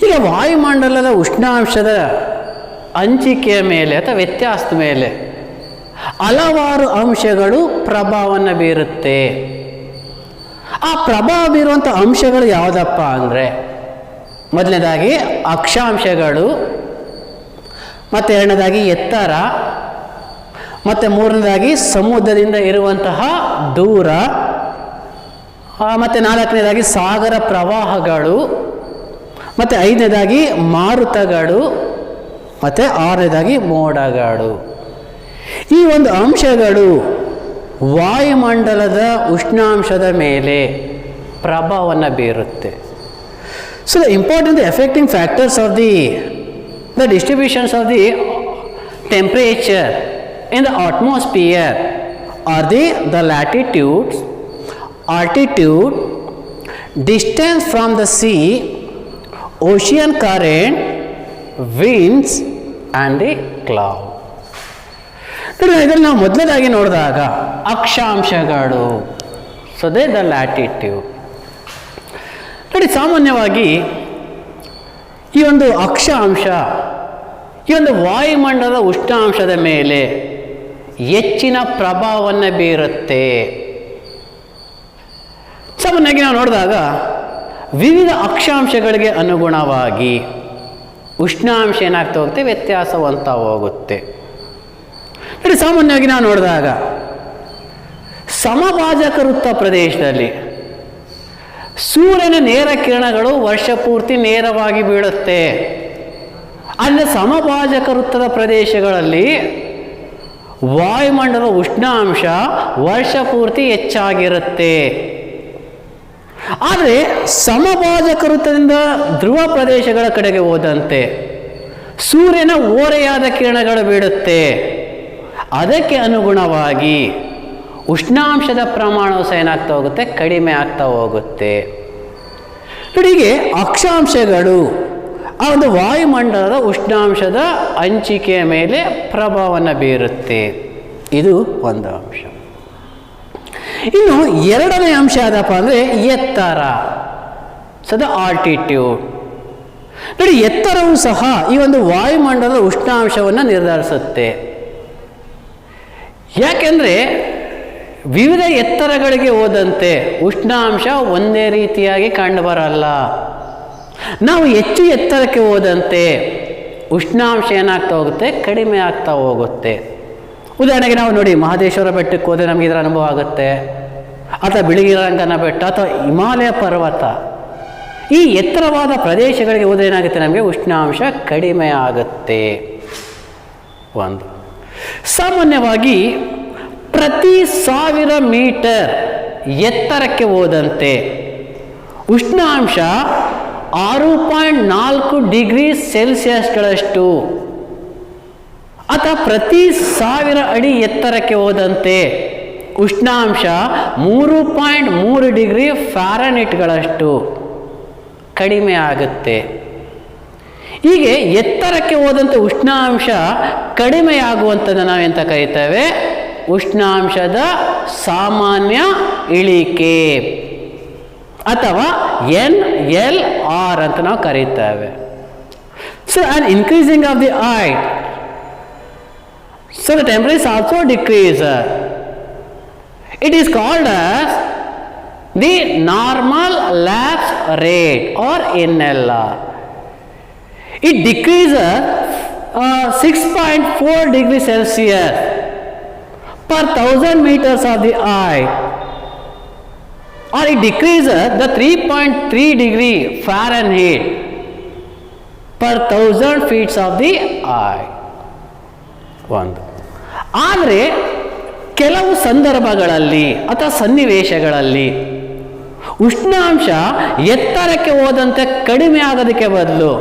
ಈಗ ವಾಯುಮಂಡಲದ ಉಷ್ಣಾಂಶದ ಹಂಚಿಕೆಯ ಮೇಲೆ ಅಥವಾ ವ್ಯತ್ಯಾಸದ ಮೇಲೆ ಹಲವಾರು ಅಂಶಗಳು ಪ್ರಭಾವವನ್ನು ಬೀರುತ್ತೆ. ಆ ಪ್ರಭಾವ ಬೀರುವಂಥ ಅಂಶಗಳು ಯಾವುದಪ್ಪ ಅಂದರೆ, ಮೊದಲನೇದಾಗಿ ಅಕ್ಷಾಂಶಗಳು, ಮತ್ತು ಎರಡನೇದಾಗಿ ಎತ್ತರ, ಮತ್ತು ಮೂರನೇದಾಗಿ ಸಮುದ್ರದಿಂದ ಇರುವಂತಹ ದೂರ, ಮತ್ತು ನಾಲ್ಕನೇದಾಗಿ ಸಾಗರ ಪ್ರವಾಹಗಳು, ಮತ್ತು ಐದನೇದಾಗಿ ಮಾರುತಗಳು, ಮತ್ತು ಆರನೇದಾಗಿ ಮೋಡಗಳು. ಈ ಒಂದು ಅಂಶಗಳು ವಾಯುಮಂಡಲದ ಉಷ್ಣಾಂಶದ ಮೇಲೆ ಪ್ರಭಾವವನ್ನು ಬೀರುತ್ತೆ. So the important affecting factors of the distributions of the temperature in the atmosphere are the latitudes, altitude, distance from the sea, ocean current, winds and the cloud. ಇದರಲ್ಲಿ ನಾವು ಮೊದಲನೇದಾಗಿ ನೋಡಿದಾಗ ಅಕ್ಷಾಂಶಗಳು, ಸೊ ದ ಲ್ಯಾಟಿಟ್ಯೂಡ್. ನೋಡಿ, ಸಾಮಾನ್ಯವಾಗಿ ಈ ಒಂದು ಅಕ್ಷಾಂಶ ಈ ಒಂದು ವಾಯುಮಂಡಲದ ಉಷ್ಣಾಂಶದ ಮೇಲೆ ಹೆಚ್ಚಿನ ಪ್ರಭಾವವನ್ನು ಬೀರುತ್ತೆ. ಸಾಮಾನ್ಯವಾಗಿ ನಾವು ನೋಡಿದಾಗ ವಿವಿಧ ಅಕ್ಷಾಂಶಗಳಿಗೆ ಅನುಗುಣವಾಗಿ ಉಷ್ಣಾಂಶ ಏನಾಗ್ತಾ ಹೋಗುತ್ತೆ, ವ್ಯತ್ಯಾಸವಂತ ಹೋಗುತ್ತೆ. ನೋಡಿ, ಸಾಮಾನ್ಯವಾಗಿ ನಾವು ನೋಡಿದಾಗ ಸಮಭಾಜಕ ವೃತ್ತ ಪ್ರದೇಶದಲ್ಲಿ ಸೂರ್ಯನ ನೇರ ಕಿರಣಗಳು ವರ್ಷ ಪೂರ್ತಿ ನೇರವಾಗಿ ಬೀಳುತ್ತೆ. ಅಲ್ಲಿ ಸಮಭಾಜಕ ವೃತ್ತದ ಪ್ರದೇಶಗಳಲ್ಲಿ ವಾಯುಮಂಡಲದ ಉಷ್ಣಾಂಶ ವರ್ಷ ಪೂರ್ತಿ ಹೆಚ್ಚಾಗಿರುತ್ತೆ. ಆದರೆ ಸಮಭಾಜಕ ವೃತ್ತದಿಂದ ಧ್ರುವ ಪ್ರದೇಶಗಳ ಕಡೆಗೆ ಹೋದಂತೆ ಸೂರ್ಯನ ಓರೆಯಾದ ಕಿರಣಗಳು ಬೀಳುತ್ತೆ. ಅದಕ್ಕೆ ಅನುಗುಣವಾಗಿ ಉಷ್ಣಾಂಶದ ಪ್ರಮಾಣವು ಸಹ ಏನಾಗ್ತಾ ಹೋಗುತ್ತೆ, ಕಡಿಮೆ ಆಗ್ತಾ ಹೋಗುತ್ತೆ. ಹೀಗೆ ಅಕ್ಷಾಂಶಗಳು ಆ ಒಂದು ವಾಯುಮಂಡಲದ ಉಷ್ಣಾಂಶದ ಹಂಚಿಕೆಯ ಮೇಲೆ ಪ್ರಭಾವವನ್ನು ಬೀರುತ್ತೆ. ಇದು ಒಂದು ಅಂಶ. ಇನ್ನು ಎರಡನೇ ಅಂಶ ಯಾವುದಪ್ಪ ಅಂದರೆ ಎತ್ತರ, ಸೊ ದ ಆಲ್ಟಿಟ್ಯೂಡ್. ನೋಡಿ, ಎತ್ತರವು ಸಹ ಈ ಒಂದು ವಾಯುಮಂಡಲದ ಉಷ್ಣಾಂಶವನ್ನು ನಿರ್ಧರಿಸುತ್ತೆ. ಯಾಕೆಂದರೆ ವಿವಿಧ ಎತ್ತರಗಳಿಗೆ ಹೋದಂತೆ ಉಷ್ಣಾಂಶ ಒಂದೇ ರೀತಿಯಾಗಿ ಕಂಡುಬರಲ್ಲ. ನಾವು ಹೆಚ್ಚು ಎತ್ತರಕ್ಕೆ ಹೋದಂತೆ ಉಷ್ಣಾಂಶ ಏನಾಗ್ತಾ ಹೋಗುತ್ತೆ, ಕಡಿಮೆ ಆಗ್ತಾ ಹೋಗುತ್ತೆ. ಉದಾಹರಣೆಗೆ ನಾವು ನೋಡಿ, ಮಹದೇಶ್ವರ ಬೆಟ್ಟಕ್ಕೆ ಹೋದರೆ ನಮಗೆ ಇದರ ಅನುಭವ ಆಗುತ್ತೆ, ಅಥವಾ ಬಿಳಿಗಿರಿರಂಗನ ಬೆಟ್ಟ ಅಥವಾ ಹಿಮಾಲಯ ಪರ್ವತ, ಈ ಎತ್ತರವಾದ ಪ್ರದೇಶಗಳಿಗೆ ಹೋದರೆ ಏನಾಗುತ್ತೆ, ನಮಗೆ ಉಷ್ಣಾಂಶ ಕಡಿಮೆ ಆಗುತ್ತೆ. ಒಂದು ಸಾಮಾನ್ಯವಾಗಿ ಪ್ರತಿ 1000 ಮೀಟರ್ ಎತ್ತರಕ್ಕೆ ಹೋದಂತೆ ಉಷ್ಣಾಂಶ 6.4 ಡಿಗ್ರಿ ಸೆಲ್ಸಿಯಸ್ಗಳಷ್ಟು, ಅಥವಾ ಪ್ರತಿ 1000 ಅಡಿ ಎತ್ತರಕ್ಕೆ ಹೋದಂತೆ ಉಷ್ಣಾಂಶ 3.3 ಡಿಗ್ರಿ ಫ್ಯಾರನ್ಹೀಟ್ಗಳಷ್ಟು ಕಡಿಮೆ ಆಗುತ್ತೆ. ಹೀಗೆ ಎತ್ತರಕ್ಕೆ ಹೋದಂತೆ ಉಷ್ಣಾಂಶ ಕಡಿಮೆಯಾಗುವಂಥದ್ದು ನಾವೆಂತ ಕರೀತೇವೆ? ಉಷ್ಣಾಂಶದ ಸಾಮಾನ್ಯ ಇಳಿಕೆ ಅಥವಾ NLR ಅಂತ ನಾವು ಕರೀತೇವೆ. So an increasing of the height, so the temperature also decreases. It is called as the normal lapse rate or NLR. It decreases 6.4 degrees Celsius per 1000 meters of the height, or it decreases the 3.3 degree Fahrenheit per 1000 feet of the height. ಒಂದು. ಆದರೆ ಕೆಲವು ಸಂದರ್ಭಗಳಲ್ಲಿ ಅಥವಾ ಸನ್ನಿವೇಶಗಳಲ್ಲಿ ಉಷ್ಣಾಂಶ ಎತ್ತರಕ್ಕೆ ಹೋದಂತೆ ಕಡಿಮೆ ಆಗೋದಕ್ಕೆ ಬದಲು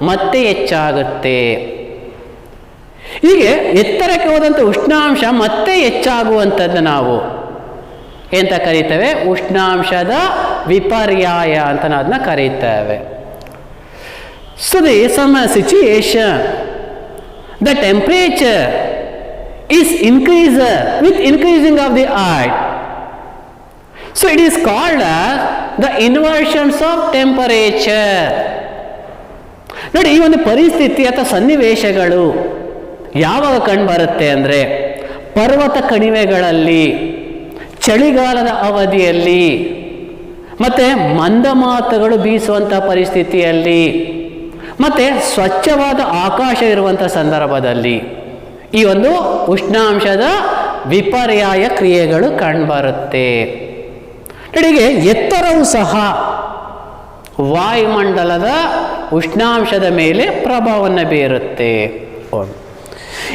ಮತ್ತೆ ಹೆಚ್ಚಾಗುತ್ತೆ. ಹೀಗೆ ಎತ್ತರಕ್ಕೆ ಹೋದಂತೆ ಉಷ್ಣಾಂಶ ಮತ್ತೆ ಹೆಚ್ಚಾಗುವಂಥದ್ದು ನಾವು ಎಂತ ಕರೀತೇವೆ? ಉಷ್ಣಾಂಶದ ವಿಪರ್ಯಾಯ ಅಂತ ನಾವು ಅದನ್ನ ಕರೀತೇವೆ. So the some situation the temperature is increased with increasing of the height, so it is called as the inversions of temperature. ನೋಡಿ, ಈ ಒಂದು ಪರಿಸ್ಥಿತಿ ಅಥವಾ ಸನ್ನಿವೇಶಗಳು ಯಾವಾಗ ಕಂಡುಬರುತ್ತೆ ಅಂದರೆ ಪರ್ವತ ಕಣಿವೆಗಳಲ್ಲಿ, ಚಳಿಗಾಲದ ಅವಧಿಯಲ್ಲಿ, ಮತ್ತು ಮಂದಮಾರುತಗಳು ಬೀಸುವಂಥ ಪರಿಸ್ಥಿತಿಯಲ್ಲಿ, ಮತ್ತು ಸ್ವಚ್ಛವಾದ ಆಕಾಶ ಇರುವಂಥ ಸಂದರ್ಭದಲ್ಲಿ ಈ ಒಂದು ಉಷ್ಣಾಂಶದ ವಿಪರ್ಯಾಯ ಕ್ರಿಯೆಗಳು ಕಂಡುಬರುತ್ತೆ. ಕಡೆಗೆ ಎತ್ತರವೂ ಸಹ ವಾಯುಮಂಡಲದ ಉಷ್ಣಾಂಶದ ಮೇಲೆ ಪ್ರಭಾವವನ್ನು ಬೀರುತ್ತೆ.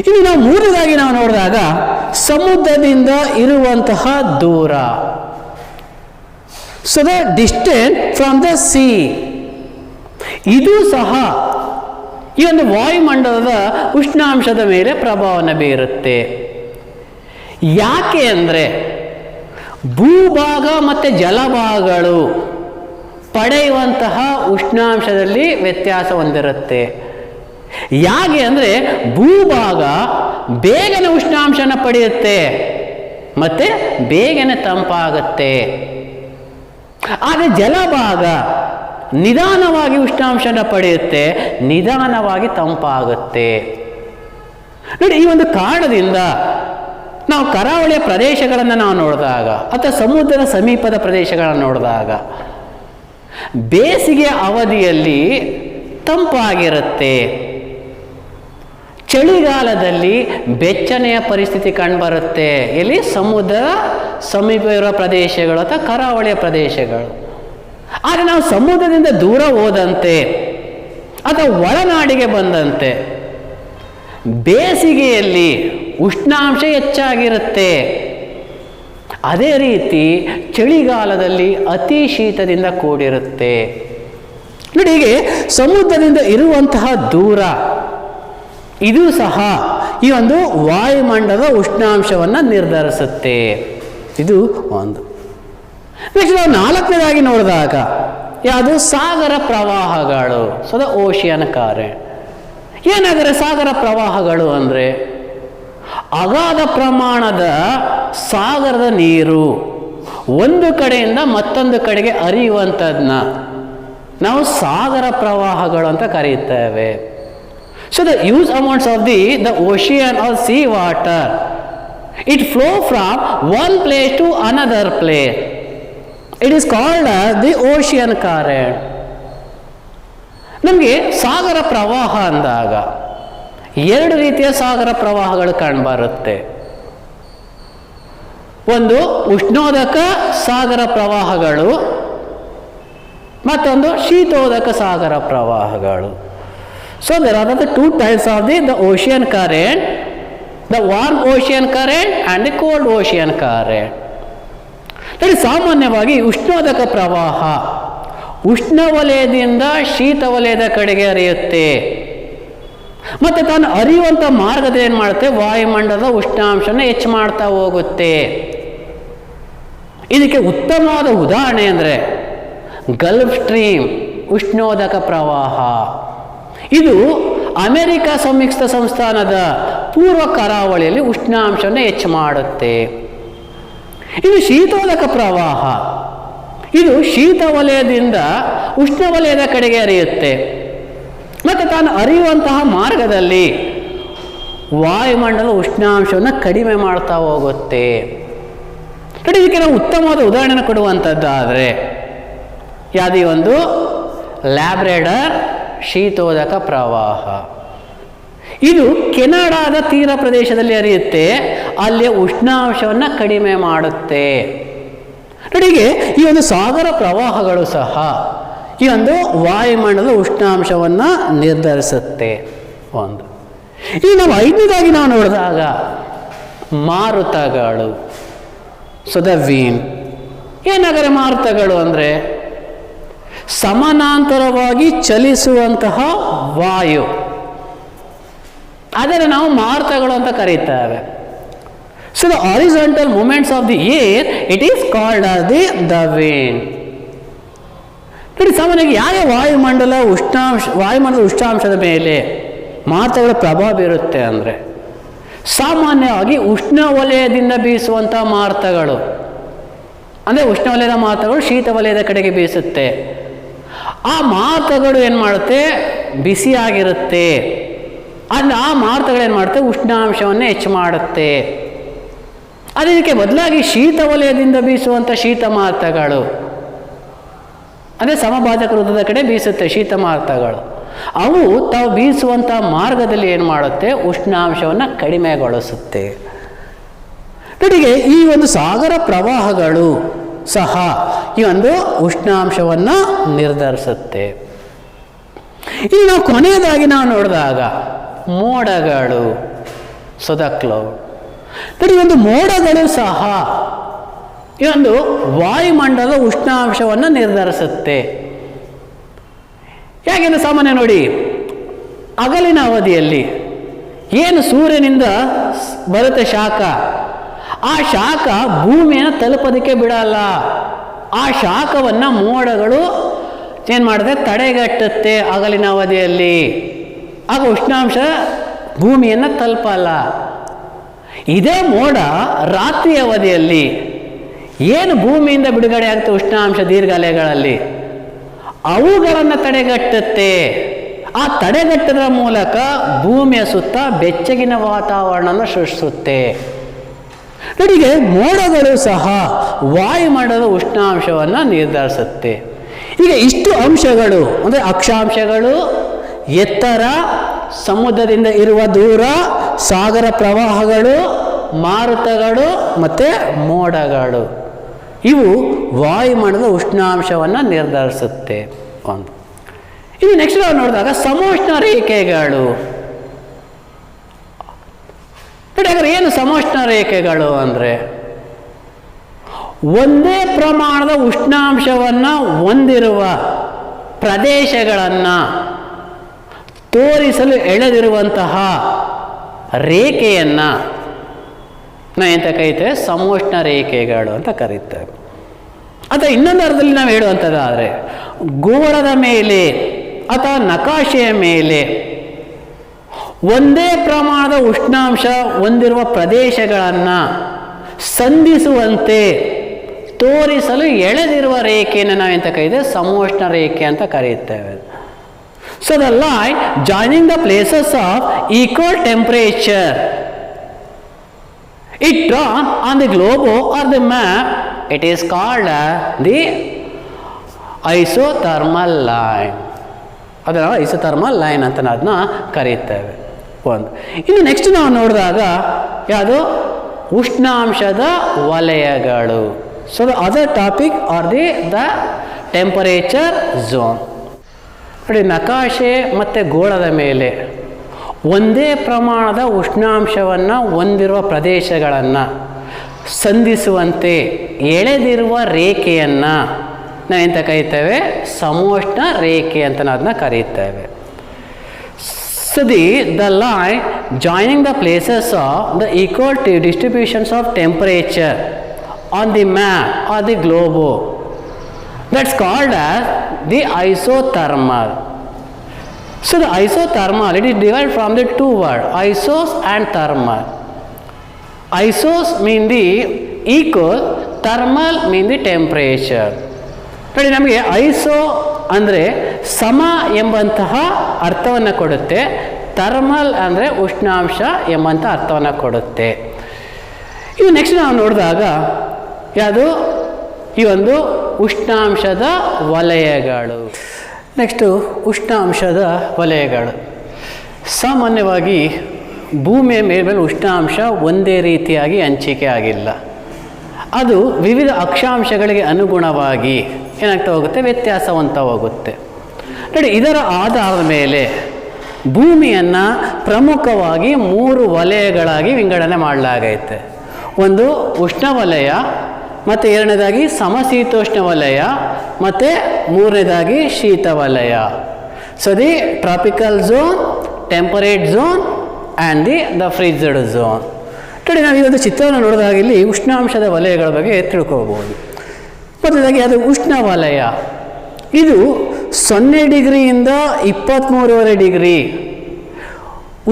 ಇನ್ನು ನಾವು ಮೂರನೇದಾಗಿ ನಾವು ನೋಡಿದಾಗ ಸಮುದ್ರದಿಂದ ಇರುವಂತಹ ದೂರ, so the distance from the sea, ಇದು ಸಹ ಈ ಒಂದು ವಾಯುಮಂಡಲದ ಉಷ್ಣಾಂಶದ ಮೇಲೆ ಪ್ರಭಾವವನ್ನು ಬೀರುತ್ತೆ. ಯಾಕೆ ಅಂದರೆ ಭೂಭಾಗ ಮತ್ತು ಜಲಭಾಗಗಳು ಪಡೆಯುವಂತಹ ಉಷ್ಣಾಂಶದಲ್ಲಿ ವ್ಯತ್ಯಾಸ ಹೊಂದಿರುತ್ತೆ. ಯಾಕೆ ಅಂದರೆ ಭೂಭಾಗ ಬೇಗನೆ ಉಷ್ಣಾಂಶನ ಪಡೆಯುತ್ತೆ ಮತ್ತು ಬೇಗನೆ ತಂಪಾಗುತ್ತೆ. ಆದರೆ ಜಲಭಾಗ ನಿಧಾನವಾಗಿ ಉಷ್ಣಾಂಶನ ಪಡೆಯುತ್ತೆ, ನಿಧಾನವಾಗಿ ತಂಪಾಗುತ್ತೆ. ನೋಡಿ, ಈ ಒಂದು ಕಾರಣದಿಂದ ನಾವು ಕರಾವಳಿಯ ಪ್ರದೇಶಗಳನ್ನು ನಾವು ನೋಡಿದಾಗ ಅಥವಾ ಸಮುದ್ರದ ಸಮೀಪದ ಪ್ರದೇಶಗಳನ್ನು ನೋಡಿದಾಗ ಬೇಸಿಗೆ ಅವಧಿಯಲ್ಲಿ ತಂಪಾಗಿರುತ್ತೆ, ಚಳಿಗಾಲದಲ್ಲಿ ಬೆಚ್ಚನೆಯ ಪರಿಸ್ಥಿತಿ ಕಂಡುಬರುತ್ತೆ. ಇಲ್ಲಿ ಸಮುದ್ರ ಸಮೀಪ ಇರುವ ಪ್ರದೇಶಗಳು ಅಥವಾ ಕರಾವಳಿಯ ಪ್ರದೇಶಗಳು. ಆದರೆ ನಾವು ಸಮುದ್ರದಿಂದ ದೂರ ಹೋದಂತೆ ಅಥವಾ ಒಳನಾಡಿಗೆ ಬಂದಂತೆ ಬೇಸಿಗೆಯಲ್ಲಿ ಉಷ್ಣಾಂಶ ಹೆಚ್ಚಾಗಿರುತ್ತೆ. ಅದೇ ರೀತಿ ಚಳಿಗಾಲದಲ್ಲಿ ಅತಿ ಶೀತದಿಂದ ಕೂಡಿರುತ್ತೆ. ನೋಡಿ, ಹೀಗೆ ಸಮುದ್ರದಿಂದ ಇರುವಂತಹ ದೂರ ಇದು ಸಹ ಈ ಒಂದು ವಾಯುಮಂಡಲದ ಉಷ್ಣಾಂಶವನ್ನು ನಿರ್ಧರಿಸುತ್ತೆ. ಇದು ಒಂದು. ನೆಕ್ಸ್ಟ್ ನಾವು ನಾಲ್ಕನೇದಾಗಿ ನೋಡಿದಾಗ ಯಾವುದು? ಸಾಗರ ಪ್ರವಾಹಗಳು. So the ocean current. ಏನಾದರೆ ಸಾಗರ ಪ್ರವಾಹಗಳು ಅಂದರೆ ಅಗಾಧ ಪ್ರಮಾಣದ ಸಾಗರದ ನೀರು ಒಂದು ಕಡೆಯಿಂದ ಮತ್ತೊಂದು ಕಡೆಗೆ ಹರಿಯುವಂಥದ್ದನ್ನ ನಾವು ಸಾಗರ ಪ್ರವಾಹಗಳು ಅಂತ ಕರೀತೇವೆ. So the use amounts of the ocean are sea water, it flow from one place to another place. It is called the ocean current. ನಮಗೆ ಸಾಗರ ಪ್ರವಾಹ ಅಂದಾಗ ಎರಡು ರೀತಿಯ ಸಾಗರ ಪ್ರವಾಹಗಳು ಕಂಡುಬರುತ್ತೆ. ಒಂದು ಉಷ್ಣೋದಕ ಸಾಗರ ಪ್ರವಾಹಗಳು, ಮತ್ತೊಂದು ಶೀತೋದಕ ಸಾಗರ ಪ್ರವಾಹಗಳು. So there are the two types of the ocean current, the warm ocean current and the cold ocean current. ನೋಡಿ, ಸಾಮಾನ್ಯವಾಗಿ ಉಷ್ಣೋದಕ ಪ್ರವಾಹ ಉಷ್ಣವಲಯದಿಂದ ಶೀತವಲಯದ ಕಡೆಗೆ ಹರಿಯುತ್ತೆ. ಮತ್ತು ತಾನು ಹರಿಯುವಂಥ ಮಾರ್ಗದಲ್ಲಿ ಏನು ಮಾಡುತ್ತೆ? ವಾಯುಮಂಡಲದ ಉಷ್ಣಾಂಶನ ಹೆಚ್ಚು ಮಾಡ್ತಾ ಹೋಗುತ್ತೆ. ಇದಕ್ಕೆ ಉತ್ತಮವಾದ ಉದಾಹರಣೆ ಅಂದರೆ ಗಲ್ಫ್ ಸ್ಟ್ರೀಮ್, ಉಷ್ಣೋದಕ ಪ್ರವಾಹ. ಇದು ಅಮೆರಿಕ ಸಂಯುಕ್ತ ಸಂಸ್ಥಾನದ ಪೂರ್ವ ಕರಾವಳಿಯಲ್ಲಿ ಉಷ್ಣಾಂಶವನ್ನು ಹೆಚ್ಚು ಮಾಡುತ್ತೆ. ಇದು ಶೀತೋದಕ ಪ್ರವಾಹ. ಇದು ಶೀತ ವಲಯದಿಂದ ಉಷ್ಣ ವಲಯದ ಕಡೆಗೆ ಹರಿಯುತ್ತೆ ಮತ್ತು ತಾನು ಹರಿಯುವಂತಹ ಮಾರ್ಗದಲ್ಲಿ ವಾಯುಮಂಡಲ ಉಷ್ಣಾಂಶವನ್ನು ಕಡಿಮೆ ಮಾಡ್ತಾ ಹೋಗುತ್ತೆ. ನೋಡಿ, ಇದಕ್ಕೆ ನಾವು ಉತ್ತಮವಾದ ಉದಾಹರಣೆ ಕೊಡುವಂಥದ್ದಾದರೆ ಯಾವುದೇ ಒಂದು ಲ್ಯಾಬ್ರೆಡರ್ ಶೀತೋದಕ ಪ್ರವಾಹ. ಇದು ಕೆನಡಾದ ತೀರ ಪ್ರದೇಶದಲ್ಲಿ ಹರಿಯುತ್ತೆ, ಅಲ್ಲಿ ಉಷ್ಣಾಂಶವನ್ನು ಕಡಿಮೆ ಮಾಡುತ್ತೆ. ನೋಡಿಗೆ ಈ ಒಂದು ಸಾಗರ ಪ್ರವಾಹಗಳು ಸಹ ಈ ಒಂದು ವಾಯುಮಂಡಲದ ಉಷ್ಣಾಂಶವನ್ನು ನಿರ್ಧರಿಸುತ್ತೆ. ಒಂದು ಈಗ ನಾವು ಐದನೇದಾಗಿ ನಾವು ನೋಡಿದಾಗ ಮಾರುತಗಳು. So the wind. ಏನಾದರೆ ಮಾರುತಗಳು ಅಂದರೆ ಸಮಾನಾಂತರವಾಗಿ ಚಲಿಸುವಂತಹ ವಾಯು, ಅದನ್ನು ನಾವು ಮಾರುತಗಳು ಅಂತ ಕರೀತೇವೆ. So the horizontal movements of the air, it is called as the wind. ನೋಡಿ, ಸಾಮಾನ್ಯವಾಗಿ ಯಾವ ವಾಯುಮಂಡಲದ ಉಷ್ಣಾಂಶದ ಮೇಲೆ ಮಾರುತಗಳ ಪ್ರಭಾವ ಬೀರುತ್ತೆ ಅಂದರೆ ಸಾಮಾನ್ಯವಾಗಿ ಉಷ್ಣ ವಲಯದಿಂದ ಬೀಸುವಂಥ ಮಾರುತಗಳು, ಅಂದರೆ ಉಷ್ಣ ವಲಯದ ಮಾರುತಗಳು ಶೀತ ವಲಯದ ಕಡೆಗೆ ಬೀಸುತ್ತೆ. ಆ ಮಾರುತಗಳು ಏನು ಮಾಡುತ್ತೆ, ಬಿಸಿಯಾಗಿರುತ್ತೆ. ಅಂದರೆ ಆ ಮಾರುತಗಳು ಏನು ಮಾಡುತ್ತೆ, ಉಷ್ಣಾಂಶವನ್ನು ಹೆಚ್ಚು ಮಾಡುತ್ತೆ. ಅದಕ್ಕೆ ಬದಲಾಗಿ ಶೀತ ವಲಯದಿಂದ ಬೀಸುವಂಥ ಶೀತ ಮಾರುತಗಳು, ಅಂದರೆ ಸಮಭಾಜಕ ವೃತ್ತದ ಕಡೆ ಬೀಸುತ್ತೆ ಶೀತ ಮಾರುತಗಳು, ಅವು ತಾವು ಬೀಸುವಂಥ ಮಾರ್ಗದಲ್ಲಿ ಏನು ಮಾಡುತ್ತೆ, ಉಷ್ಣಾಂಶವನ್ನು ಕಡಿಮೆಗೊಳಿಸುತ್ತೆ. ಜೊತೆಗೆ ಈ ಒಂದು ಸಾಗರ ಪ್ರವಾಹಗಳು ಸಹ ಈ ಒಂದು ಉಷ್ಣಾಂಶವನ್ನು ನಿರ್ಧರಿಸುತ್ತೆ. ಇನ್ನು ನಾವು ಕೊನೆಯದಾಗಿ ನಾವು ನೋಡಿದಾಗ ಮೋಡಗಳು, ಸೊ ದ ಕ್ಲೌಡ್. ನೋಡಿ, ಒಂದು ಮೋಡಗಳು ಸಹ ಈ ಒಂದು ವಾಯುಮಂಡಲದ ಉಷ್ಣಾಂಶವನ್ನು ನಿರ್ಧರಿಸುತ್ತೆ. ಯಾಕೆಂದರೆ ಸಾಮಾನ್ಯ ನೋಡಿ, ಹಗಲಿನ ಅವಧಿಯಲ್ಲಿ ಏನು ಸೂರ್ಯನಿಂದ ಬರುತ್ತೆ ಶಾಖ, ಆ ಶಾಖ ಭೂಮಿಯನ್ನು ತಲುಪೋದಕ್ಕೆ ಬಿಡಲ್ಲ. ಆ ಶಾಖವನ್ನು ಮೋಡಗಳು ಏನು ಮಾಡುತ್ತೆ, ತಡೆಗಟ್ಟುತ್ತೆ ಹಗಲಿನ ಅವಧಿಯಲ್ಲಿ. ಆಗ ಉಷ್ಣಾಂಶ ಭೂಮಿಯನ್ನು ತಲುಪಲ್ಲ. ಇದೇ ಮೋಡ ರಾತ್ರಿ ಅವಧಿಯಲ್ಲಿ ಏನು ಭೂಮಿಯಿಂದ ಬಿಡುಗಡೆ ಆಗುತ್ತೆ ಉಷ್ಣಾಂಶ ದೀರ್ಘಾಲಯಗಳಲ್ಲಿ, ಅವುಗಳನ್ನು ತಡೆಗಟ್ಟುತ್ತೆ. ಆ ತಡೆಗಟ್ಟದ ಮೂಲಕ ಭೂಮಿಯ ಸುತ್ತ ಬೆಚ್ಚಗಿನ ವಾತಾವರಣವನ್ನು ಸೃಷ್ಟಿಸುತ್ತೆ. ನೋಡಿಗೆ ಮೋಡಗಳು ಸಹ ವಾಯುಮಂಡಲದ ಉಷ್ಣಾಂಶವನ್ನು ನಿರ್ಧರಿಸುತ್ತೆ. ಈಗ ಇಷ್ಟು ಅಂಶಗಳು ಅಂದರೆ ಅಕ್ಷಾಂಶಗಳು, ಎತ್ತರ, ಸಮುದ್ರದಿಂದ ಇರುವ ದೂರ, ಸಾಗರ ಪ್ರವಾಹಗಳು, ಮಾರುತಗಳು ಮತ್ತು ಮೋಡಗಳು, ಇವು ವಾಯುಮಂಡಲದ ಉಷ್ಣಾಂಶವನ್ನು ನಿರ್ಧರಿಸುತ್ತೆ. ಒಂದು ಇನ್ನು ನೆಕ್ಸ್ಟ್ ನಾವು ನೋಡಿದಾಗ ಸಮೋಷ್ಣ ರೇಖೆಗಳು. ಹಾಗಾದ್ರೆ ಏನು ಸಮೋಷ್ಣ ರೇಖೆಗಳು ಅಂದರೆ ಒಂದೇ ಪ್ರಮಾಣದ ಉಷ್ಣಾಂಶವನ್ನು ಹೊಂದಿರುವ ಪ್ರದೇಶಗಳನ್ನು ತೋರಿಸಲು ಎಳೆದಿರುವಂತಹ ರೇಖೆಯನ್ನು ನಾವು ಎಂತ ಕರೀತೇವೆ, ಸಮೋಷ್ಣ ರೇಖೆಗಳು ಅಂತ ಕರೀತೇವೆ. ಅಥವಾ ಇನ್ನೊಂದು ಅರ್ಥದಲ್ಲಿ ನಾವು ಹೇಳುವಂಥದ್ದಾದರೆ ಗೋಳದ ಮೇಲೆ ಅಥವಾ ನಕಾಶೆಯ ಮೇಲೆ ಒಂದೇ ಪ್ರಮಾಣದ ಉಷ್ಣಾಂಶ ಹೊಂದಿರುವ ಪ್ರದೇಶಗಳನ್ನು ಸಂಧಿಸುವಂತೆ ತೋರಿಸಲು ಎಳೆದಿರುವ ರೇಖೆಯನ್ನು ನಾವು ಎಂತ ಕರೀತೇವೆ, ಸಮೋಷ್ಣ ರೇಖೆ ಅಂತ ಕರೆಯುತ್ತೇವೆ. So the line joining the places of equal temperature, it drawn on the globe or the map, it is called the isothermal line. ಅದನ್ನು ಐಸೋಥರ್ಮಲ್ ಲೈನ್ ಅಂತ ಅದನ್ನ ಕರೀತೇವೆ. ಒಂದು ಇನ್ನು ನೆಕ್ಸ್ಟ್ ನಾವು ನೋಡಿದಾಗ ಯಾವುದು, ಉಷ್ಣಾಂಶದ ವಲಯಗಳು. So the other topic are the temperature zone. ನೋಡಿ, ನಕಾಶೆ ಮತ್ತು ಗೋಳದ ಮೇಲೆ ಒಂದೇ ಪ್ರಮಾಣದ ಉಷ್ಣಾಂಶವನ್ನು ಹೊಂದಿರುವ ಪ್ರದೇಶಗಳನ್ನು ಸಂಧಿಸುವಂತೆ ಎಳೆದಿರುವ ರೇಖೆಯನ್ನು ನಾವೆಂತ ಕರೀತೇವೆ, ಸಮೋಷ್ಣ ರೇಖೆ ಅಂತ ಅದನ್ನ ಕರೀತೇವೆ. So the line joining the places of the equal distributions of temperature on the map or the globe. That's called as the isothermal. So the isothermal, it is derived from the two words, isos and thermal. Isos mean the equal, thermal mean the temperature. ನೋಡಿ, ನಮಗೆ iso ಅಂದರೆ ಸಮ ಎಂಬಂತಹ ಅರ್ಥವನ್ನು ಕೊಡುತ್ತೆ, thermal ಅಂದರೆ ಉಷ್ಣಾಂಶ ಎಂಬಂಥ ಅರ್ಥವನ್ನು ಕೊಡುತ್ತೆ. ಇದು ನೆಕ್ಸ್ಟ್ ನಾವು ನೋಡಿದಾಗ ಯಾವುದು ಈ ಒಂದು ಉಷ್ಣಾಂಶದ ವಲಯಗಳು. ನೆಕ್ಸ್ಟು ಉಷ್ಣಾಂಶದ ವಲಯಗಳು. ಸಾಮಾನ್ಯವಾಗಿ ಭೂಮಿಯ ಮೇಲೆ ಉಷ್ಣಾಂಶ ಒಂದೇ ರೀತಿಯಾಗಿ ಹಂಚಿಕೆ ಆಗಿಲ್ಲ. ಅದು ವಿವಿಧ ಅಕ್ಷಾಂಶಗಳಿಗೆ ಅನುಗುಣವಾಗಿ ಏನಾಗ್ತಾ ಹೋಗುತ್ತೆ, ವ್ಯತ್ಯಾಸವಂತ ಹೋಗುತ್ತೆ. ನೋಡಿ, ಇದರ ಆಧಾರದ ಮೇಲೆ ಭೂಮಿಯನ್ನು ಪ್ರಮುಖವಾಗಿ 3 ವಲಯಗಳಾಗಿ ವಿಂಗಡಣೆ ಮಾಡಲಾಗೈತೆ. ಒಂದು ಉಷ್ಣವಲಯ, ಮತ್ತು ಎರಡನೇದಾಗಿ ಸಮಶೀತೋಷ್ಣ ವಲಯ, ಮತ್ತು ಮೂರನೇದಾಗಿ ಶೀತ ವಲಯ. So the tropical zone, temperate zone and the frigid zone. ನೋಡಿ, ನಾವು ಈ ಒಂದು ಚಿತ್ರವನ್ನು ನೋಡಿದಾಗ ಇಲ್ಲಿ ಉಷ್ಣಾಂಶದ ವಲಯಗಳ ಬಗ್ಗೆ ತಿಳ್ಕೋಬಹುದು. ಮೊದಲಾಗಿ ಅದು ಉಷ್ಣವಲಯ. ಇದು 0 ಡಿಗ್ರಿಯಿಂದ 23.5 ಡಿಗ್ರಿ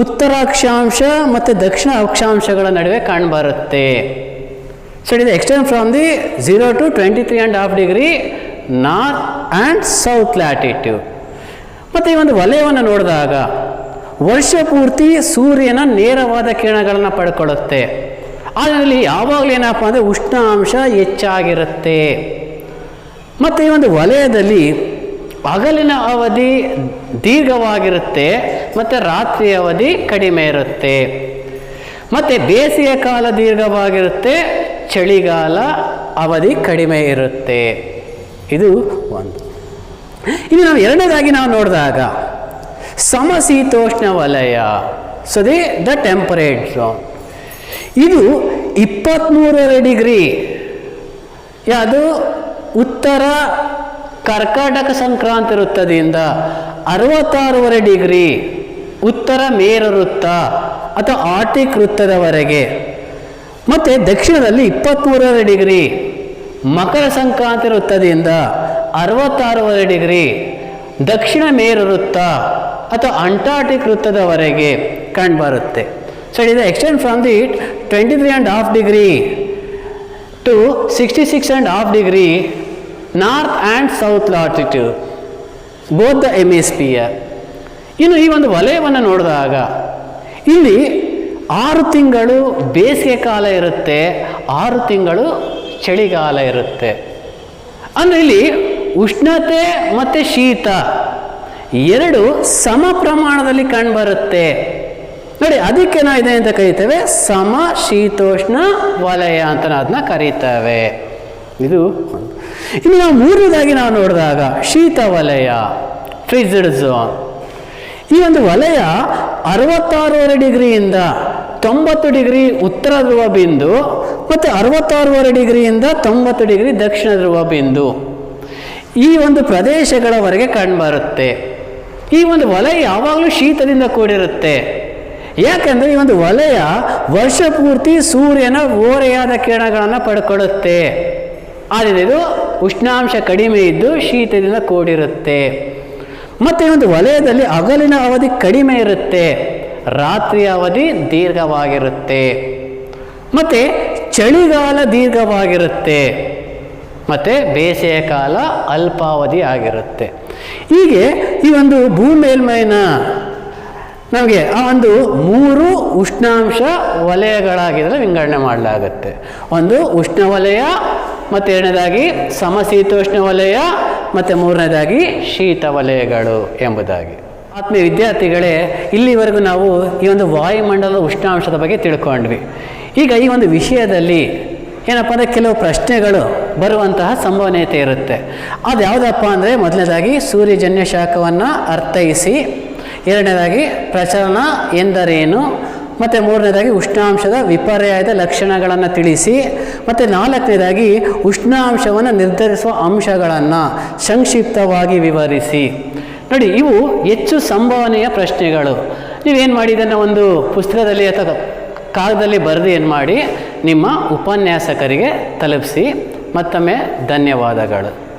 ಉತ್ತರ ಅಕ್ಷಾಂಶ ಮತ್ತು ದಕ್ಷಿಣ ಅಕ್ಷಾಂಶಗಳ ನಡುವೆ ಕಾಣಬರುತ್ತೆ. So it is extend from the 0 to 23.5 degree north and south latitude. ಮತ್ತು ಈ ಒಂದು ವಲಯವನ್ನು ನೋಡಿದಾಗ ವರ್ಷ ಪೂರ್ತಿ ಸೂರ್ಯನ ನೇರವಾದ ಕಿರಣಗಳನ್ನು ಪಡ್ಕೊಳ್ಳುತ್ತೆ. ಅದರಲ್ಲಿ ಯಾವಾಗಲೂ ಏನಪ್ಪ ಅಂದರೆ ಉಷ್ಣಾಂಶ ಹೆಚ್ಚಾಗಿರುತ್ತೆ. ಮತ್ತು ಈ ಒಂದು ವಲಯದಲ್ಲಿ ಹಗಲಿನ ಅವಧಿ ದೀರ್ಘವಾಗಿರುತ್ತೆ ಮತ್ತು ರಾತ್ರಿ ಅವಧಿ ಕಡಿಮೆ ಇರುತ್ತೆ. ಮತ್ತು ಬೇಸಿಗೆ ಕಾಲ ದೀರ್ಘವಾಗಿರುತ್ತೆ, ಚಳಿಗಾಲ ಅವಧಿ ಕಡಿಮೆ ಇರುತ್ತೆ. ಇದು ಒಂದು. ಇನ್ನು ನಾವು ಎರಡನೇದಾಗಿ ನಾವು ನೋಡಿದಾಗ ಸಮಶೀತೋಷ್ಣ ವಲಯ. So the temperate zone. ಇದು 23.5 ಡಿಗ್ರಿ ಯಾವುದು ಉತ್ತರ ಕರ್ಕಾಟಕ ಸಂಕ್ರಾಂತಿ ವೃತ್ತದಿಂದ 66.5 ಡಿಗ್ರಿ ಉತ್ತರ ಮೇರು ವೃತ್ತ ಅಥವಾ ಆರ್ಟಿಕ್ ವೃತ್ತದವರೆಗೆ, ಮತ್ತು ದಕ್ಷಿಣದಲ್ಲಿ 23.5 ಡಿಗ್ರಿ ಮಕರ ಸಂಕ್ರಾಂತಿ ವೃತ್ತದಿಂದ 66.5 ಡಿಗ್ರಿ ದಕ್ಷಿಣ ಮೇರು ವೃತ್ತ ಅಥವಾ ಅಂಟಾರ್ಟಿಕ್ ವೃತ್ತದವರೆಗೆ ಕಂಡುಬರುತ್ತೆ. So it is extend from the 23.5 degree to 66.5 degree north and south latitude, both the hemisphere. ಇನ್ನು ಈ ಒಂದು ವಲಯವನ್ನು ನೋಡಿದಾಗ ಇಲ್ಲಿ 6 ತಿಂಗಳು ಬೇಸಿಗೆ ಕಾಲ ಇರುತ್ತೆ, 6 ತಿಂಗಳು ಚಳಿಗಾಲ ಇರುತ್ತೆ. ಅಂದರೆ ಇಲ್ಲಿ ಉಷ್ಣತೆ ಮತ್ತು ಶೀತ ಎರಡು ಸಮ ಪ್ರಮಾಣದಲ್ಲಿ ಕಂಡುಬರುತ್ತೆ. ನೋಡಿ, ಅದಕ್ಕೆ ನಾವು ಇದೆ ಅಂತ ಕರೀತೇವೆ ಸಮಶೀತೋಷ್ಣ ವಲಯ ಅಂತ ಅದನ್ನ ಕರೀತೇವೆ. ಇದು ಇನ್ನು ನಾವು ಮೂರನೇದಾಗಿ ನಾವು ನೋಡಿದಾಗ ಶೀತ ವಲಯ, ಫ್ರಿಜ್ಡ್ ಝೋನ್. ಈ ಒಂದು ವಲಯ 66.5 ಡಿಗ್ರಿಯಿಂದ 90 ಡಿಗ್ರಿ ಉತ್ತರ ಧ್ರುವ ಬಿಂದು ಮತ್ತು 66.5 ಡಿಗ್ರಿಯಿಂದ 90 ಡಿಗ್ರಿ ದಕ್ಷಿಣ ಧ್ರುವ ಬಿಂದು, ಈ ಒಂದು ಪ್ರದೇಶಗಳವರೆಗೆ ಕಂಡುಬರುತ್ತೆ. ಈ ಒಂದು ವಲಯ ಯಾವಾಗಲೂ ಶೀತದಿಂದ ಕೂಡಿರುತ್ತೆ. ಯಾಕೆಂದರೆ ಈ ಒಂದು ವಲಯ ವರ್ಷ ಪೂರ್ತಿ ಸೂರ್ಯನ ಓರೆಯಾದ ಕಿರಣಗಳನ್ನು ಪಡ್ಕೊಳ್ಳುತ್ತೆ. ಆದರೆ ಇದು ಉಷ್ಣಾಂಶ ಕಡಿಮೆ ಇದ್ದು ಶೀತದಿಂದ ಕೂಡಿರುತ್ತೆ. ಮತ್ತು ಈ ಒಂದು ವಲಯದಲ್ಲಿ ಹಗಲಿನ ಅವಧಿ ಕಡಿಮೆ ಇರುತ್ತೆ, ರಾತ್ರಿಯ ಅವಧಿ ದೀರ್ಘವಾಗಿರುತ್ತೆ, ಮತ್ತು ಚಳಿಗಾಲ ದೀರ್ಘವಾಗಿರುತ್ತೆ, ಮತ್ತು ಬೇಸಿಗೆ ಕಾಲ ಅಲ್ಪಾವಧಿ ಆಗಿರುತ್ತೆ. ಹೀಗೆ ಈ ಒಂದು ಭೂಮೇಲ್ಮೈನ ನಮಗೆ ಆ ಒಂದು 3 ಉಷ್ಣಾಂಶ ವಲಯಗಳಾಗಿದ್ದರೆ ವಿಂಗಡಣೆ ಮಾಡಲಾಗುತ್ತೆ. ಒಂದು ಉಷ್ಣವಲಯ, ಮತ್ತು ಎರಡನೇದಾಗಿ ಸಮಶೀತೋಷ್ಣ ವಲಯ, ಮತ್ತು ಮೂರನೇದಾಗಿ ಶೀತ ವಲಯಗಳು ಎಂಬುದಾಗಿ. ಆತ್ಮೀಯ ವಿದ್ಯಾರ್ಥಿಗಳೇ, ಇಲ್ಲಿವರೆಗೂ ನಾವು ಈ ಒಂದು ವಾಯುಮಂಡಲದ ಉಷ್ಣಾಂಶದ ಬಗ್ಗೆ ತಿಳ್ಕೊಂಡ್ವಿ. ಈಗ ಈ ಒಂದು ವಿಷಯದಲ್ಲಿ ಏನಪ್ಪ ಅಂದರೆ ಕೆಲವು ಪ್ರಶ್ನೆಗಳು ಬರುವಂತಹ ಸಂಭವನೀಯತೆ ಇರುತ್ತೆ. ಅದು ಯಾವುದಪ್ಪ ಅಂದರೆ, ಮೊದಲನೇದಾಗಿ ಸೂರ್ಯಜನ್ಯ ಶಾಖವನ್ನು ಅರ್ಥೈಸಿ, ಎರಡನೇದಾಗಿ ಪ್ರಚಲನ ಎಂದರೇನು, ಮತ್ತು ಮೂರನೇದಾಗಿ ಉಷ್ಣಾಂಶದ ವಿಪರ್ಯಾಯದ ಲಕ್ಷಣಗಳನ್ನು ತಿಳಿಸಿ, ಮತ್ತು ನಾಲ್ಕನೇದಾಗಿ ಉಷ್ಣಾಂಶವನ್ನು ನಿರ್ಧರಿಸುವ ಅಂಶಗಳನ್ನು ಸಂಕ್ಷಿಪ್ತವಾಗಿ ವಿವರಿಸಿ. ನೋಡಿ, ಇವು ಹೆಚ್ಚು ಸಂಭವನೀಯ ಪ್ರಶ್ನೆಗಳು. ನೀವೇನು ಮಾಡಿ ಇದನ್ನು ಒಂದು ಪುಸ್ತಕದಲ್ಲಿ ಅಥವಾ ಕಾಗದಲ್ಲಿ ಬರೆದು ಏನು ಮಾಡಿ ನಿಮ್ಮ ಉಪನ್ಯಾಸಕರಿಗೆ ತಲುಪಿಸಿ. ಮತ್ತೊಮ್ಮೆ ಧನ್ಯವಾದಗಳು.